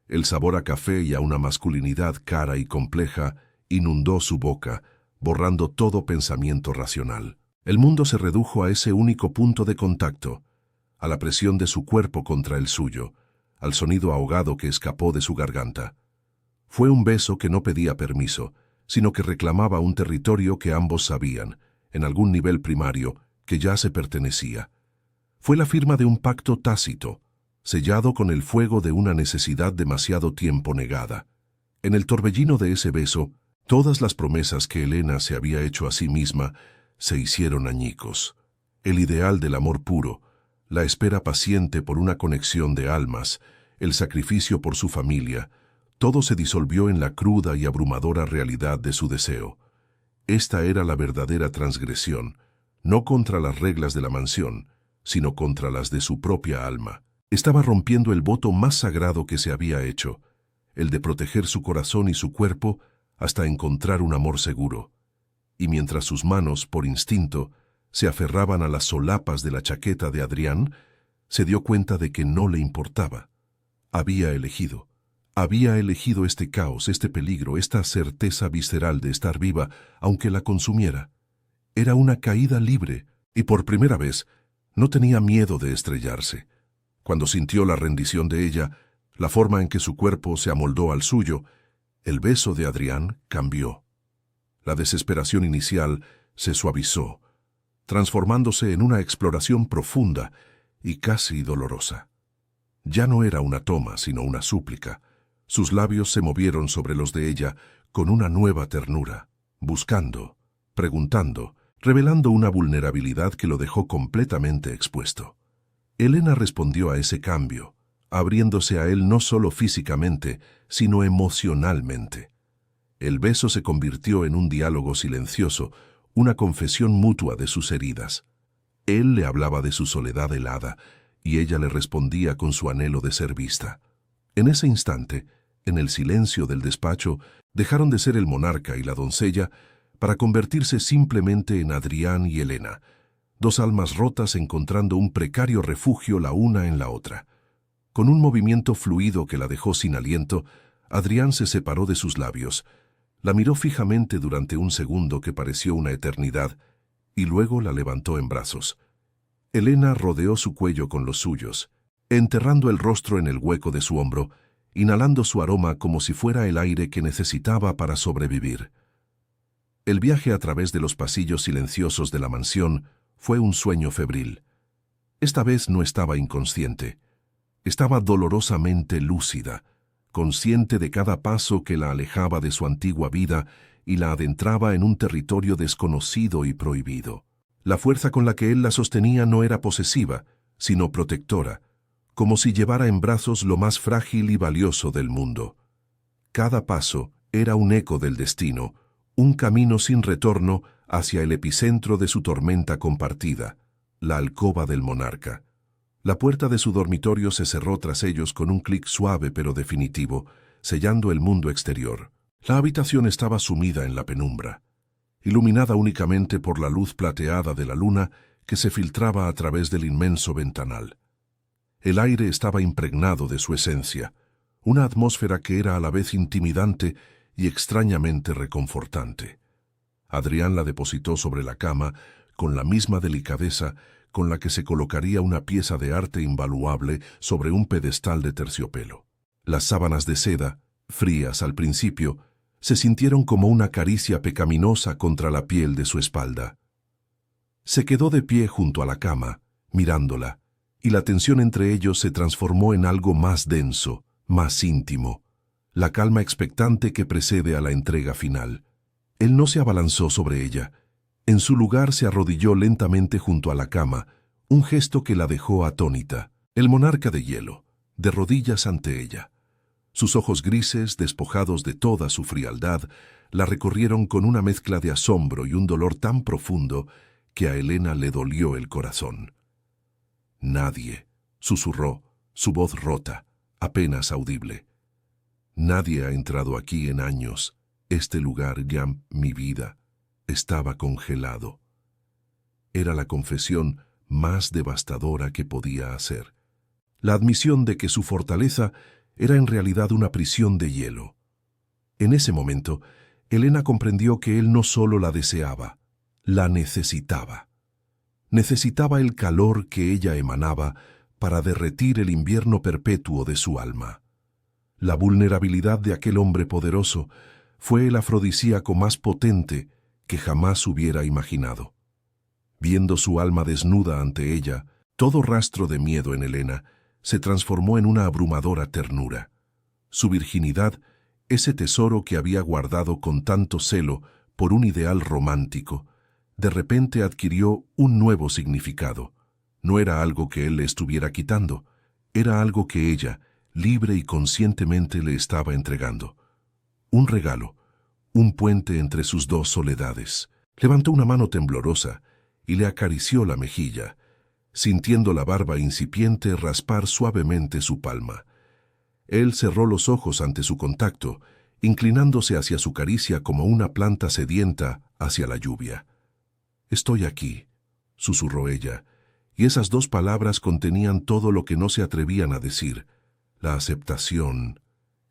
El sabor a café y a una masculinidad cara y compleja inundó su boca, borrando todo pensamiento racional. El mundo se redujo a ese único punto de contacto, a la presión de su cuerpo contra el suyo, al sonido ahogado que escapó de su garganta. Fue un beso que no pedía permiso, sino que reclamaba un territorio que ambos sabían, en algún nivel primario, que ya se pertenecía. Fue la firma de un pacto tácito, sellado con el fuego de una necesidad demasiado tiempo negada. En el torbellino de ese beso, todas las promesas que Elena se había hecho a sí misma se hicieron añicos. El ideal del amor puro, la espera paciente por una conexión de almas, el sacrificio por su familia, todo se disolvió en la cruda y abrumadora realidad de su deseo. Esta era la verdadera transgresión, no contra las reglas de la mansión, sino contra las de su propia alma. Estaba rompiendo el voto más sagrado que se había hecho, el de proteger su corazón y su cuerpo hasta encontrar un amor seguro. Y mientras sus manos, por instinto, se aferraban a las solapas de la chaqueta de Adrián, se dio cuenta de que no le importaba. Había elegido este caos, este peligro, esta certeza visceral de estar viva, aunque la consumiera. Era una caída libre, y por primera vez no tenía miedo de estrellarse. Cuando sintió la rendición de ella, la forma en que su cuerpo se amoldó al suyo, el beso de Adrián cambió. La desesperación inicial se suavizó, transformándose en una exploración profunda y casi dolorosa. Ya no era una toma, sino una súplica. Sus labios se movieron sobre los de ella con una nueva ternura, buscando, preguntando, revelando una vulnerabilidad que lo dejó completamente expuesto. Elena respondió a ese cambio, abriéndose a él no solo físicamente, sino emocionalmente. El beso se convirtió en un diálogo silencioso, una confesión mutua de sus heridas. Él le hablaba de su soledad helada, y ella le respondía con su anhelo de ser vista. En ese instante, en el silencio del despacho, dejaron de ser el monarca y la doncella para convertirse simplemente en Adrián y Elena, dos almas rotas encontrando un precario refugio la una en la otra. Con un movimiento fluido que la dejó sin aliento, Adrián se separó de sus labios, la miró fijamente durante un segundo que pareció una eternidad, y luego la levantó en brazos. Elena rodeó su cuello con los suyos, enterrando el rostro en el hueco de su hombro, inhalando su aroma como si fuera el aire que necesitaba para sobrevivir. El viaje a través de los pasillos silenciosos de la mansión fue un sueño febril. Esta vez no estaba inconsciente. Estaba dolorosamente lúcida, consciente de cada paso que la alejaba de su antigua vida y la adentraba en un territorio desconocido y prohibido. La fuerza con la que él la sostenía no era posesiva, sino protectora, como si llevara en brazos lo más frágil y valioso del mundo. Cada paso era un eco del destino, un camino sin retorno hacia el epicentro de su tormenta compartida, la alcoba del monarca. La puerta de su dormitorio se cerró tras ellos con un clic suave pero definitivo, sellando el mundo exterior. La habitación estaba sumida en la penumbra, iluminada únicamente por la luz plateada de la luna que se filtraba a través del inmenso ventanal. El aire estaba impregnado de su esencia, una atmósfera que era a la vez intimidante y extrañamente reconfortante. Adrián la depositó sobre la cama con la misma delicadeza con la que se colocaría una pieza de arte invaluable sobre un pedestal de terciopelo. Las sábanas de seda, frías al principio, se sintieron como una caricia pecaminosa contra la piel de su espalda. Se quedó de pie junto a la cama, mirándola, y la tensión entre ellos se transformó en algo más denso, más íntimo, la calma expectante que precede a la entrega final. Él no se abalanzó sobre ella. En su lugar se arrodilló lentamente junto a la cama, un gesto que la dejó atónita. El monarca de hielo, de rodillas ante ella. Sus ojos grises, despojados de toda su frialdad, la recorrieron con una mezcla de asombro y un dolor tan profundo que a Elena le dolió el corazón. «Nadie», susurró, su voz rota, apenas audible. «Nadie ha entrado aquí en años. Este lugar, ya mi vida, estaba congelado». Era la confesión más devastadora que podía hacer. La admisión de que su fortaleza era en realidad una prisión de hielo. En ese momento, Elena comprendió que él no solo la deseaba, la necesitaba. Necesitaba el calor que ella emanaba para derretir el invierno perpetuo de su alma. La vulnerabilidad de aquel hombre poderoso fue el afrodisíaco más potente que jamás hubiera imaginado. Viendo su alma desnuda ante ella, todo rastro de miedo en Elena se transformó en una abrumadora ternura. Su virginidad, ese tesoro que había guardado con tanto celo por un ideal romántico, de repente adquirió un nuevo significado. No era algo que él le estuviera quitando, era algo que ella, libre y conscientemente, le estaba entregando. Un regalo, un puente entre sus dos soledades. Levantó una mano temblorosa y le acarició la mejilla, sintiendo la barba incipiente raspar suavemente su palma. Él cerró los ojos ante su contacto, inclinándose hacia su caricia como una planta sedienta hacia la lluvia. «Estoy aquí», susurró ella, y esas dos palabras contenían todo lo que no se atrevían a decir: la aceptación,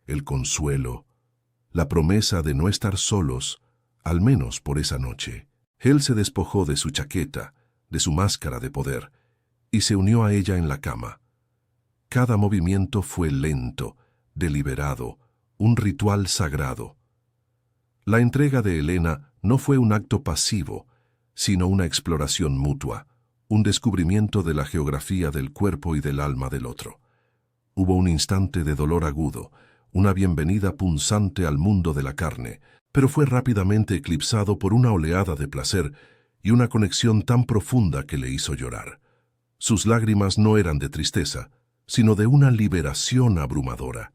el consuelo, la promesa de no estar solos, al menos por esa noche. Él se despojó de su chaqueta, de su máscara de poder, y se unió a ella en la cama. Cada movimiento fue lento, deliberado, un ritual sagrado. La entrega de Elena no fue un acto pasivo, sino una exploración mutua, un descubrimiento de la geografía del cuerpo y del alma del otro. Hubo un instante de dolor agudo, una bienvenida punzante al mundo de la carne, pero fue rápidamente eclipsado por una oleada de placer y una conexión tan profunda que le hizo llorar. Sus lágrimas no eran de tristeza, sino de una liberación abrumadora.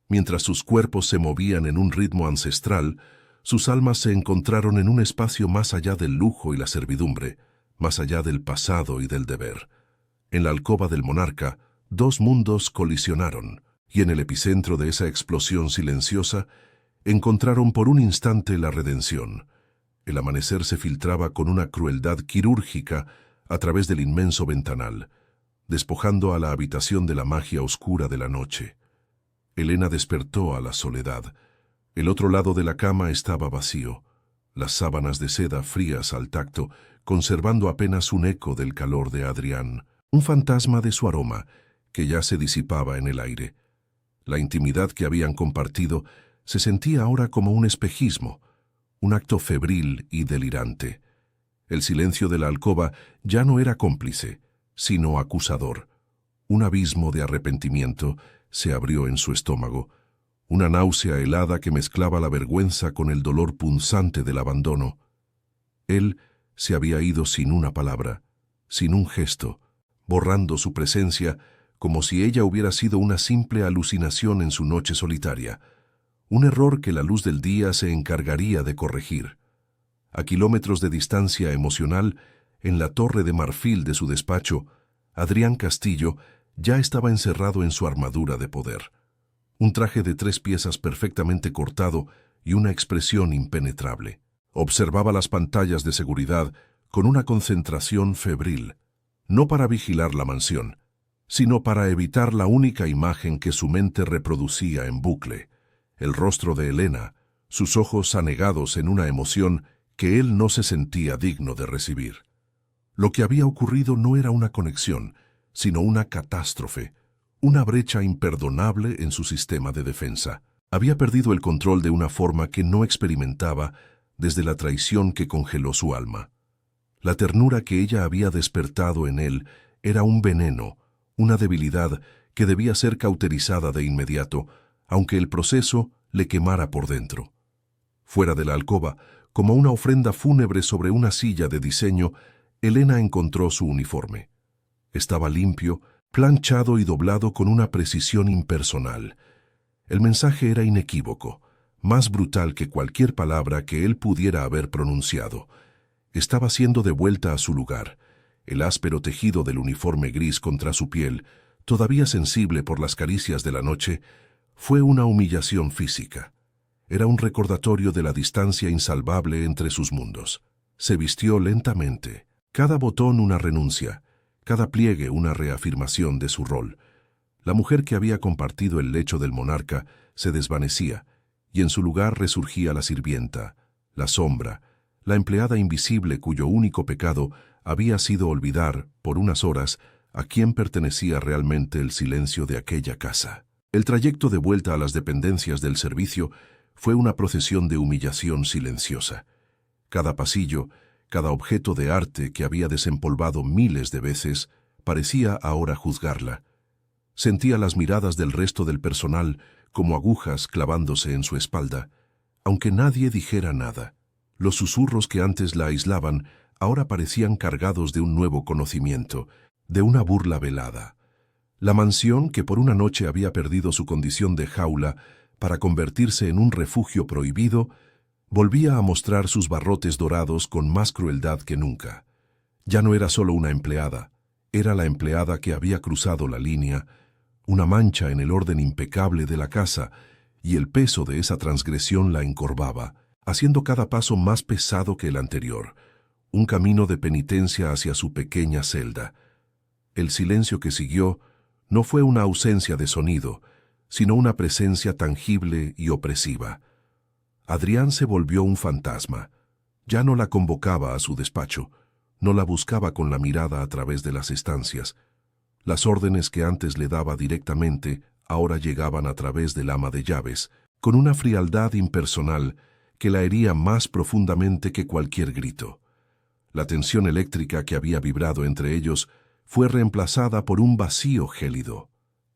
Mientras sus cuerpos se movían en un ritmo ancestral, sus almas se encontraron en un espacio más allá del lujo y la servidumbre, más allá del pasado y del deber. En la alcoba del monarca, dos mundos colisionaron, y en el epicentro de esa explosión silenciosa, encontraron por un instante la redención. El amanecer se filtraba con una crueldad quirúrgica a través del inmenso ventanal, despojando a la habitación de la magia oscura de la noche. Elena despertó a la soledad. El otro lado de la cama estaba vacío, las sábanas de seda frías al tacto, conservando apenas un eco del calor de Adrián, un fantasma de su aroma que ya se disipaba en el aire. La intimidad que habían compartido se sentía ahora como un espejismo, un acto febril y delirante. El silencio de la alcoba ya no era cómplice, sino acusador. Un abismo de arrepentimiento se abrió en su estómago, una náusea helada que mezclaba la vergüenza con el dolor punzante del abandono. Él se había ido sin una palabra, sin un gesto, borrando su presencia como si ella hubiera sido una simple alucinación en su noche solitaria, un error que la luz del día se encargaría de corregir. A kilómetros de distancia emocional, en la torre de marfil de su despacho, Adrián Castillo ya estaba encerrado en su armadura de poder. Un traje de 3 piezas perfectamente cortado y una expresión impenetrable. Observaba las pantallas de seguridad con una concentración febril, no para vigilar la mansión, sino para evitar la única imagen que su mente reproducía en bucle: el rostro de Elena, sus ojos anegados en una emoción que él no se sentía digno de recibir. Lo que había ocurrido no era una conexión, sino una catástrofe, una brecha imperdonable en su sistema de defensa. Había perdido el control de una forma que no experimentaba desde la traición que congeló su alma. La ternura que ella había despertado en él era un veneno, una debilidad que debía ser cauterizada de inmediato, aunque el proceso le quemara por dentro. Fuera de la alcoba, como una ofrenda fúnebre sobre una silla de diseño, Elena encontró su uniforme. Estaba limpio, planchado y doblado con una precisión impersonal. El mensaje era inequívoco, más brutal que cualquier palabra que él pudiera haber pronunciado. Estaba siendo devuelta a su lugar. El áspero tejido del uniforme gris contra su piel, todavía sensible por las caricias de la noche, fue una humillación física. Era un recordatorio de la distancia insalvable entre sus mundos. Se vistió lentamente, cada botón una renuncia, cada pliegue una reafirmación de su rol. La mujer que había compartido el lecho del monarca se desvanecía, y en su lugar resurgía la sirvienta, la sombra, la empleada invisible cuyo único pecado había sido olvidar, por unas horas, a quién pertenecía realmente el silencio de aquella casa. El trayecto de vuelta a las dependencias del servicio fue una procesión de humillación silenciosa. Cada pasillo, Cada objeto de arte que había desempolvado miles de veces parecía ahora juzgarla. Sentía las miradas del resto del personal como agujas clavándose en su espalda, aunque nadie dijera nada. Los susurros que antes la aislaban ahora parecían cargados de un nuevo conocimiento, de una burla velada. La mansión, que por una noche había perdido su condición de jaula para convertirse en un refugio prohibido, volvía a mostrar sus barrotes dorados con más crueldad que nunca. Ya no era solo una empleada, era la empleada que había cruzado la línea, una mancha en el orden impecable de la casa, y el peso de esa transgresión la encorvaba, haciendo cada paso más pesado que el anterior, un camino de penitencia hacia su pequeña celda. El silencio que siguió no fue una ausencia de sonido, sino una presencia tangible y opresiva. Adrián se volvió un fantasma. Ya no la convocaba a su despacho, no la buscaba con la mirada a través de las estancias. Las órdenes que antes le daba directamente ahora llegaban a través del ama de llaves, con una frialdad impersonal que la hería más profundamente que cualquier grito. La tensión eléctrica que había vibrado entre ellos fue reemplazada por un vacío gélido.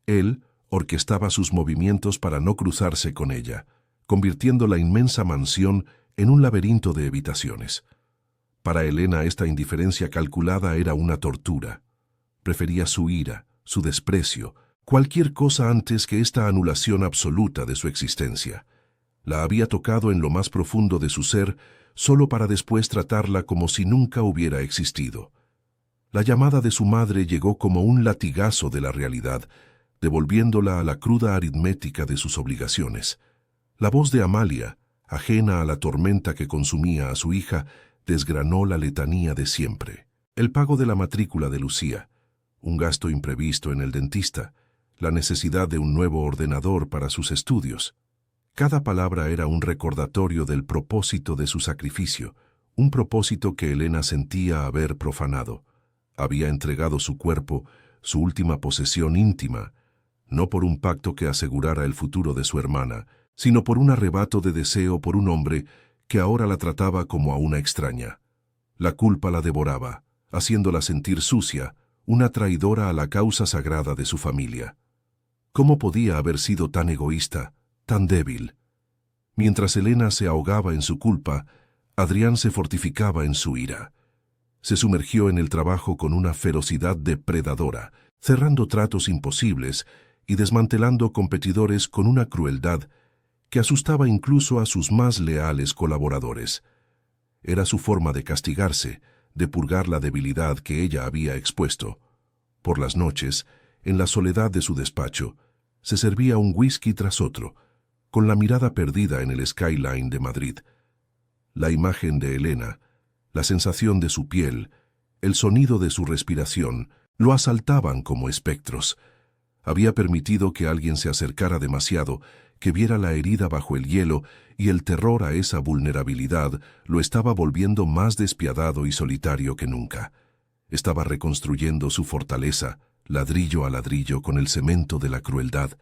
Él orquestaba sus movimientos para no cruzarse con ella, convirtiendo la inmensa mansión en un laberinto de evitaciones. Para Elena esta indiferencia calculada era una tortura. Prefería su ira, su desprecio, cualquier cosa antes que esta anulación absoluta de su existencia. La había tocado en lo más profundo de su ser solo para después tratarla como si nunca hubiera existido. La llamada de su madre llegó como un latigazo de la realidad, devolviéndola a la cruda aritmética de sus obligaciones. La voz de Amalia, ajena a la tormenta que consumía a su hija, desgranó la letanía de siempre. El pago de la matrícula de Lucía, un gasto imprevisto en el dentista, la necesidad de un nuevo ordenador para sus estudios. Cada palabra era un recordatorio del propósito de su sacrificio, un propósito que Elena sentía haber profanado. Había entregado su cuerpo, su última posesión íntima, no por un pacto que asegurara el futuro de su hermana, sino por un arrebato de deseo por un hombre que ahora la trataba como a una extraña. La culpa la devoraba, haciéndola sentir sucia, una traidora a la causa sagrada de su familia. ¿Cómo podía haber sido tan egoísta, tan débil? Mientras Elena se ahogaba en su culpa, Adrián se fortificaba en su ira. Se sumergió en el trabajo con una ferocidad depredadora, cerrando tratos imposibles y desmantelando competidores con una crueldad que asustaba incluso a sus más leales colaboradores. Era su forma de castigarse, de purgar la debilidad que ella había expuesto. Por las noches, en la soledad de su despacho, se servía un whisky tras otro, con la mirada perdida en el skyline de Madrid. La imagen de Elena, la sensación de su piel, el sonido de su respiración, lo asaltaban como espectros. Había permitido que alguien se acercara demasiado, que viera la herida bajo el hielo, y el terror a esa vulnerabilidad lo estaba volviendo más despiadado y solitario que nunca. Estaba reconstruyendo su fortaleza, ladrillo a ladrillo, con el cemento de la crueldad.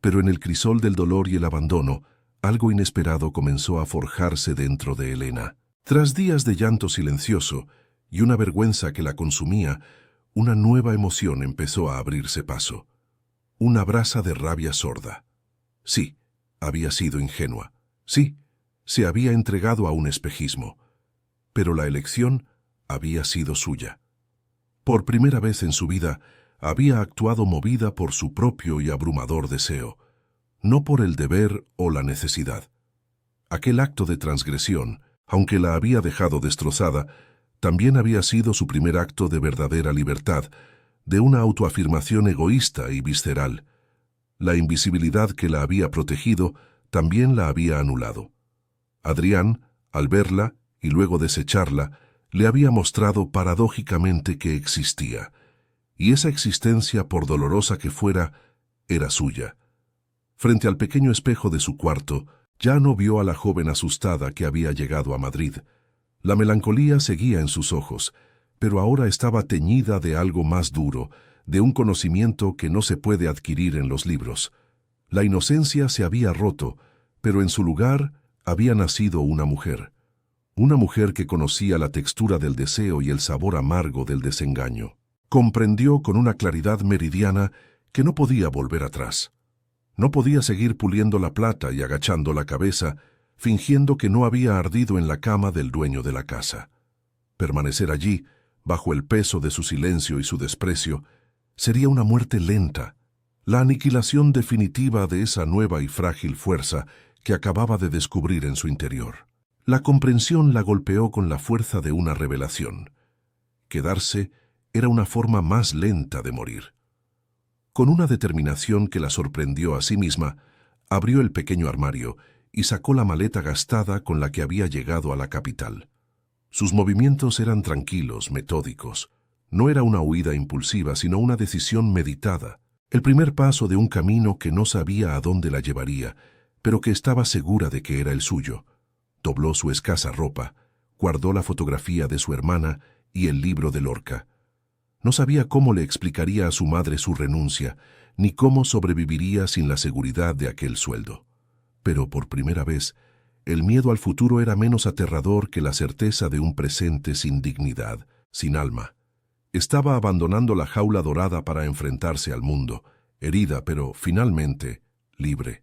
Pero en el crisol del dolor y el abandono, algo inesperado comenzó a forjarse dentro de Elena. Tras días de llanto silencioso y una vergüenza que la consumía, una nueva emoción empezó a abrirse paso. Una brasa de rabia sorda. Sí, había sido ingenua. Sí, se había entregado a un espejismo. Pero la elección había sido suya. Por primera vez en su vida, había actuado movida por su propio y abrumador deseo, no por el deber o la necesidad. Aquel acto de transgresión, aunque la había dejado destrozada, también había sido su primer acto de verdadera libertad, de una autoafirmación egoísta y visceral. La invisibilidad que la había protegido también la había anulado. Adrián, al verla y luego desecharla, le había mostrado paradójicamente que existía, y esa existencia, por dolorosa que fuera, era suya. Frente al pequeño espejo de su cuarto, ya no vio a la joven asustada que había llegado a Madrid. La melancolía seguía en sus ojos, pero ahora estaba teñida de algo más duro, de un conocimiento que no se puede adquirir en los libros. La inocencia se había roto, pero en su lugar había nacido una mujer una mujer que conocía la textura del deseo y el sabor amargo del desengaño. Comprendió con una claridad meridiana que no podía volver atrás. No podía seguir puliendo la plata y agachando la cabeza, fingiendo que no había ardido en la cama del dueño de la casa. Permanecer allí, bajo el peso de su silencio y su desprecio, sería una muerte lenta, la aniquilación definitiva de esa nueva y frágil fuerza que acababa de descubrir en su interior. La comprensión la golpeó con la fuerza de una revelación. Quedarse era una forma más lenta de morir. Con una determinación que la sorprendió a sí misma, abrió el pequeño armario y sacó la maleta gastada con la que había llegado a la capital. Sus movimientos eran tranquilos, metódicos. No era una huida impulsiva, sino una decisión meditada. El primer paso de un camino que no sabía a dónde la llevaría, pero que estaba segura de que era el suyo. Dobló su escasa ropa, guardó la fotografía de su hermana y el libro de Lorca. No sabía cómo le explicaría a su madre su renuncia, ni cómo sobreviviría sin la seguridad de aquel sueldo. Pero por primera vez, el miedo al futuro era menos aterrador que la certeza de un presente sin dignidad, sin alma. Estaba abandonando la jaula dorada para enfrentarse al mundo, herida pero finalmente libre.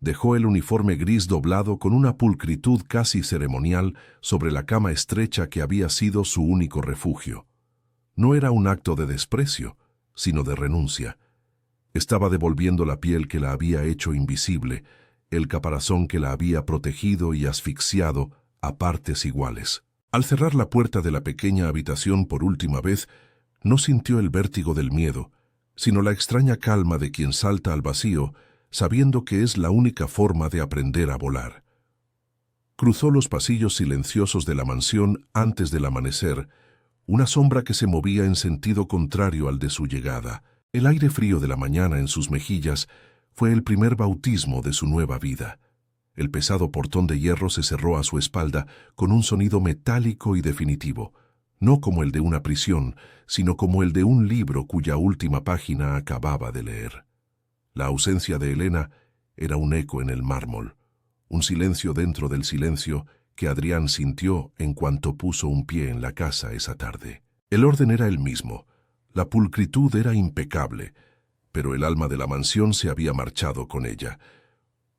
Dejó el uniforme gris doblado con una pulcritud casi ceremonial sobre la cama estrecha que había sido su único refugio. No era un acto de desprecio, sino de renuncia. Estaba devolviendo la piel que la había hecho invisible, el caparazón que la había protegido y asfixiado a partes iguales. Al cerrar la puerta de la pequeña habitación por última vez, no sintió el vértigo del miedo, sino la extraña calma de quien salta al vacío, sabiendo que es la única forma de aprender a volar. Cruzó los pasillos silenciosos de la mansión antes del amanecer, una sombra que se movía en sentido contrario al de su llegada. El aire frío de la mañana en sus mejillas fue el primer bautismo de su nueva vida. El pesado portón de hierro se cerró a su espalda con un sonido metálico y definitivo, no como el de una prisión, sino como el de un libro cuya última página acababa de leer. La ausencia de Elena era un eco en el mármol, un silencio dentro del silencio que Adrián sintió en cuanto puso un pie en la casa esa tarde. El orden era el mismo, la pulcritud era impecable, pero el alma de la mansión se había marchado con ella.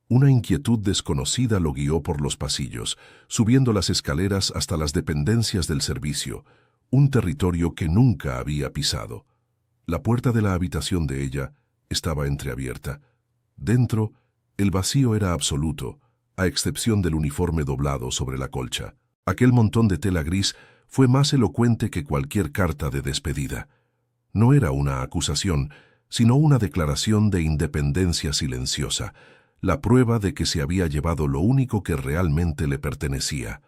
Una inquietud desconocida lo guió por los pasillos, subiendo las escaleras hasta las dependencias del servicio, un territorio que nunca había pisado. La puerta de la habitación de ella estaba entreabierta. Dentro, el vacío era absoluto, a excepción del uniforme doblado sobre la colcha. Aquel montón de tela gris fue más elocuente que cualquier carta de despedida. No era una acusación, sino una declaración de independencia silenciosa, la prueba de que se había llevado lo único que realmente le pertenecía,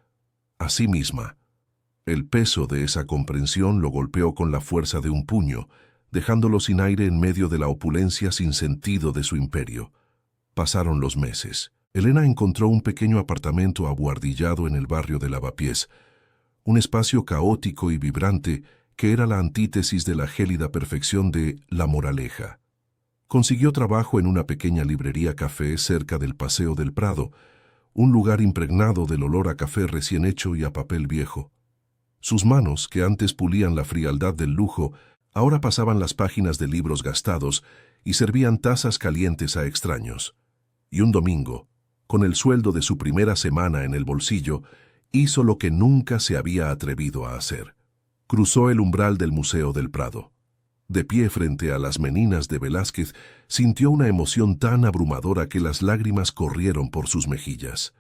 a sí misma. El peso de esa comprensión lo golpeó con la fuerza de un puño, dejándolo sin aire en medio de la opulencia sin sentido de su imperio. Pasaron los meses. Elena encontró un pequeño apartamento abuhardillado en el barrio de Lavapiés, un espacio caótico y vibrante que era la antítesis de la gélida perfección de La Moraleja. Consiguió trabajo en una pequeña librería café cerca del Paseo del Prado, un lugar impregnado del olor a café recién hecho y a papel viejo. Sus manos, que antes pulían la frialdad del lujo, ahora pasaban las páginas de libros gastados y servían tazas calientes a extraños. Y un domingo, con el sueldo de su primera semana en el bolsillo, hizo lo que nunca se había atrevido a hacer. Cruzó el umbral del Museo del Prado. De pie frente a las Meninas de Velázquez, sintió una emoción tan abrumadora que las lágrimas corrieron por sus mejillas.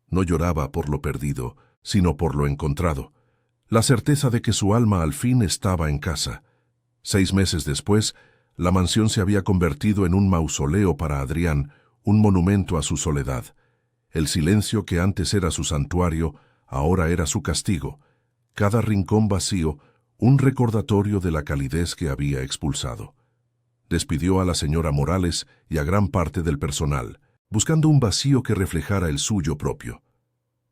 No lloraba por lo perdido, sino por lo encontrado. La certeza de que su alma al fin estaba en casa. 6 meses después, la mansión se había convertido en un mausoleo para Adrián, un monumento a su soledad. El silencio que antes era su santuario, ahora era su castigo. Cada rincón vacío, un recordatorio de la calidez que había expulsado. Despidió a la señora Morales y a gran parte del personal, buscando un vacío que reflejara el suyo propio.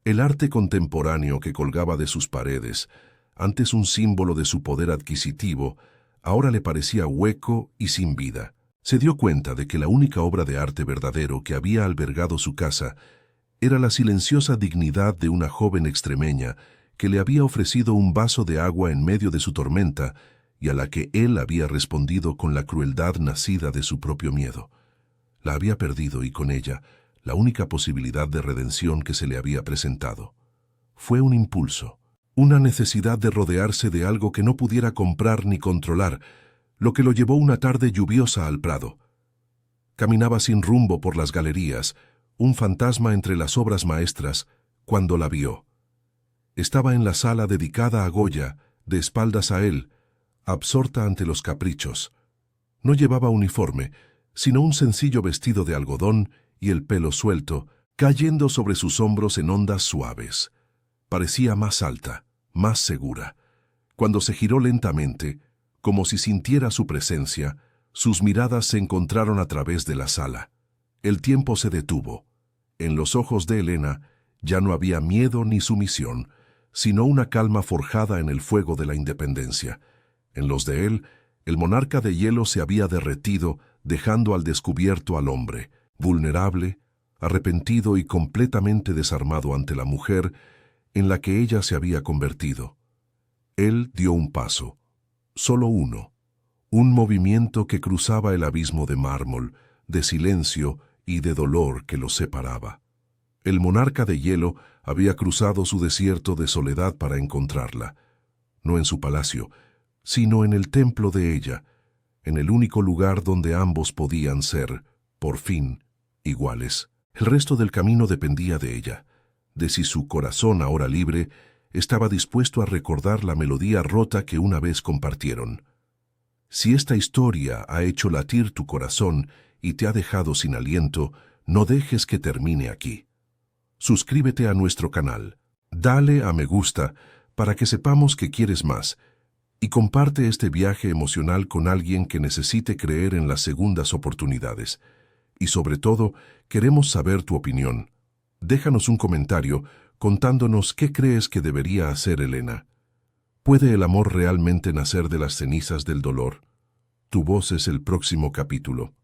El arte contemporáneo que colgaba de sus paredes, antes un símbolo de su poder adquisitivo, ahora le parecía hueco y sin vida. Se dio cuenta de que la única obra de arte verdadero que había albergado su casa Era la silenciosa dignidad de una joven extremeña que le había ofrecido un vaso de agua en medio de su tormenta y a la que él había respondido con la crueldad nacida de su propio miedo. La había perdido y con ella la única posibilidad de redención que se le había presentado. Fue un impulso, una necesidad de rodearse de algo que no pudiera comprar ni controlar, lo que lo llevó una tarde lluviosa al prado. Caminaba sin rumbo por las galerías, un fantasma entre las obras maestras, cuando la vio. Estaba en la sala dedicada a Goya, de espaldas a él, absorta ante los caprichos. No llevaba uniforme, sino un sencillo vestido de algodón y el pelo suelto, cayendo sobre sus hombros en ondas suaves. Parecía más alta, más segura. Cuando se giró lentamente, como si sintiera su presencia, sus miradas se encontraron a través de la sala. El tiempo se detuvo. En los ojos de Elena ya no había miedo ni sumisión, sino una calma forjada en el fuego de la independencia. En los de él, el monarca de hielo se había derretido, dejando al descubierto al hombre, vulnerable, arrepentido y completamente desarmado ante la mujer en la que ella se había convertido. Él dio un paso, solo uno, un movimiento que cruzaba el abismo de mármol, de silencio y de dolor que los separaba. El monarca de hielo había cruzado su desierto de soledad para encontrarla, no en su palacio, sino en el templo de ella, en el único lugar donde ambos podían ser, por fin, iguales. El resto del camino dependía de ella, de si su corazón, ahora libre, estaba dispuesto a recordar la melodía rota que una vez compartieron. Si esta historia ha hecho latir tu corazón y te ha dejado sin aliento, no dejes que termine aquí. Suscríbete a nuestro canal, dale a me gusta para que sepamos que quieres más y comparte este viaje emocional con alguien que necesite creer en las segundas oportunidades. Y sobre todo, queremos saber tu opinión. Déjanos un comentario contándonos qué crees que debería hacer Elena. ¿Puede el amor realmente nacer de las cenizas del dolor? Tu voz es el próximo capítulo.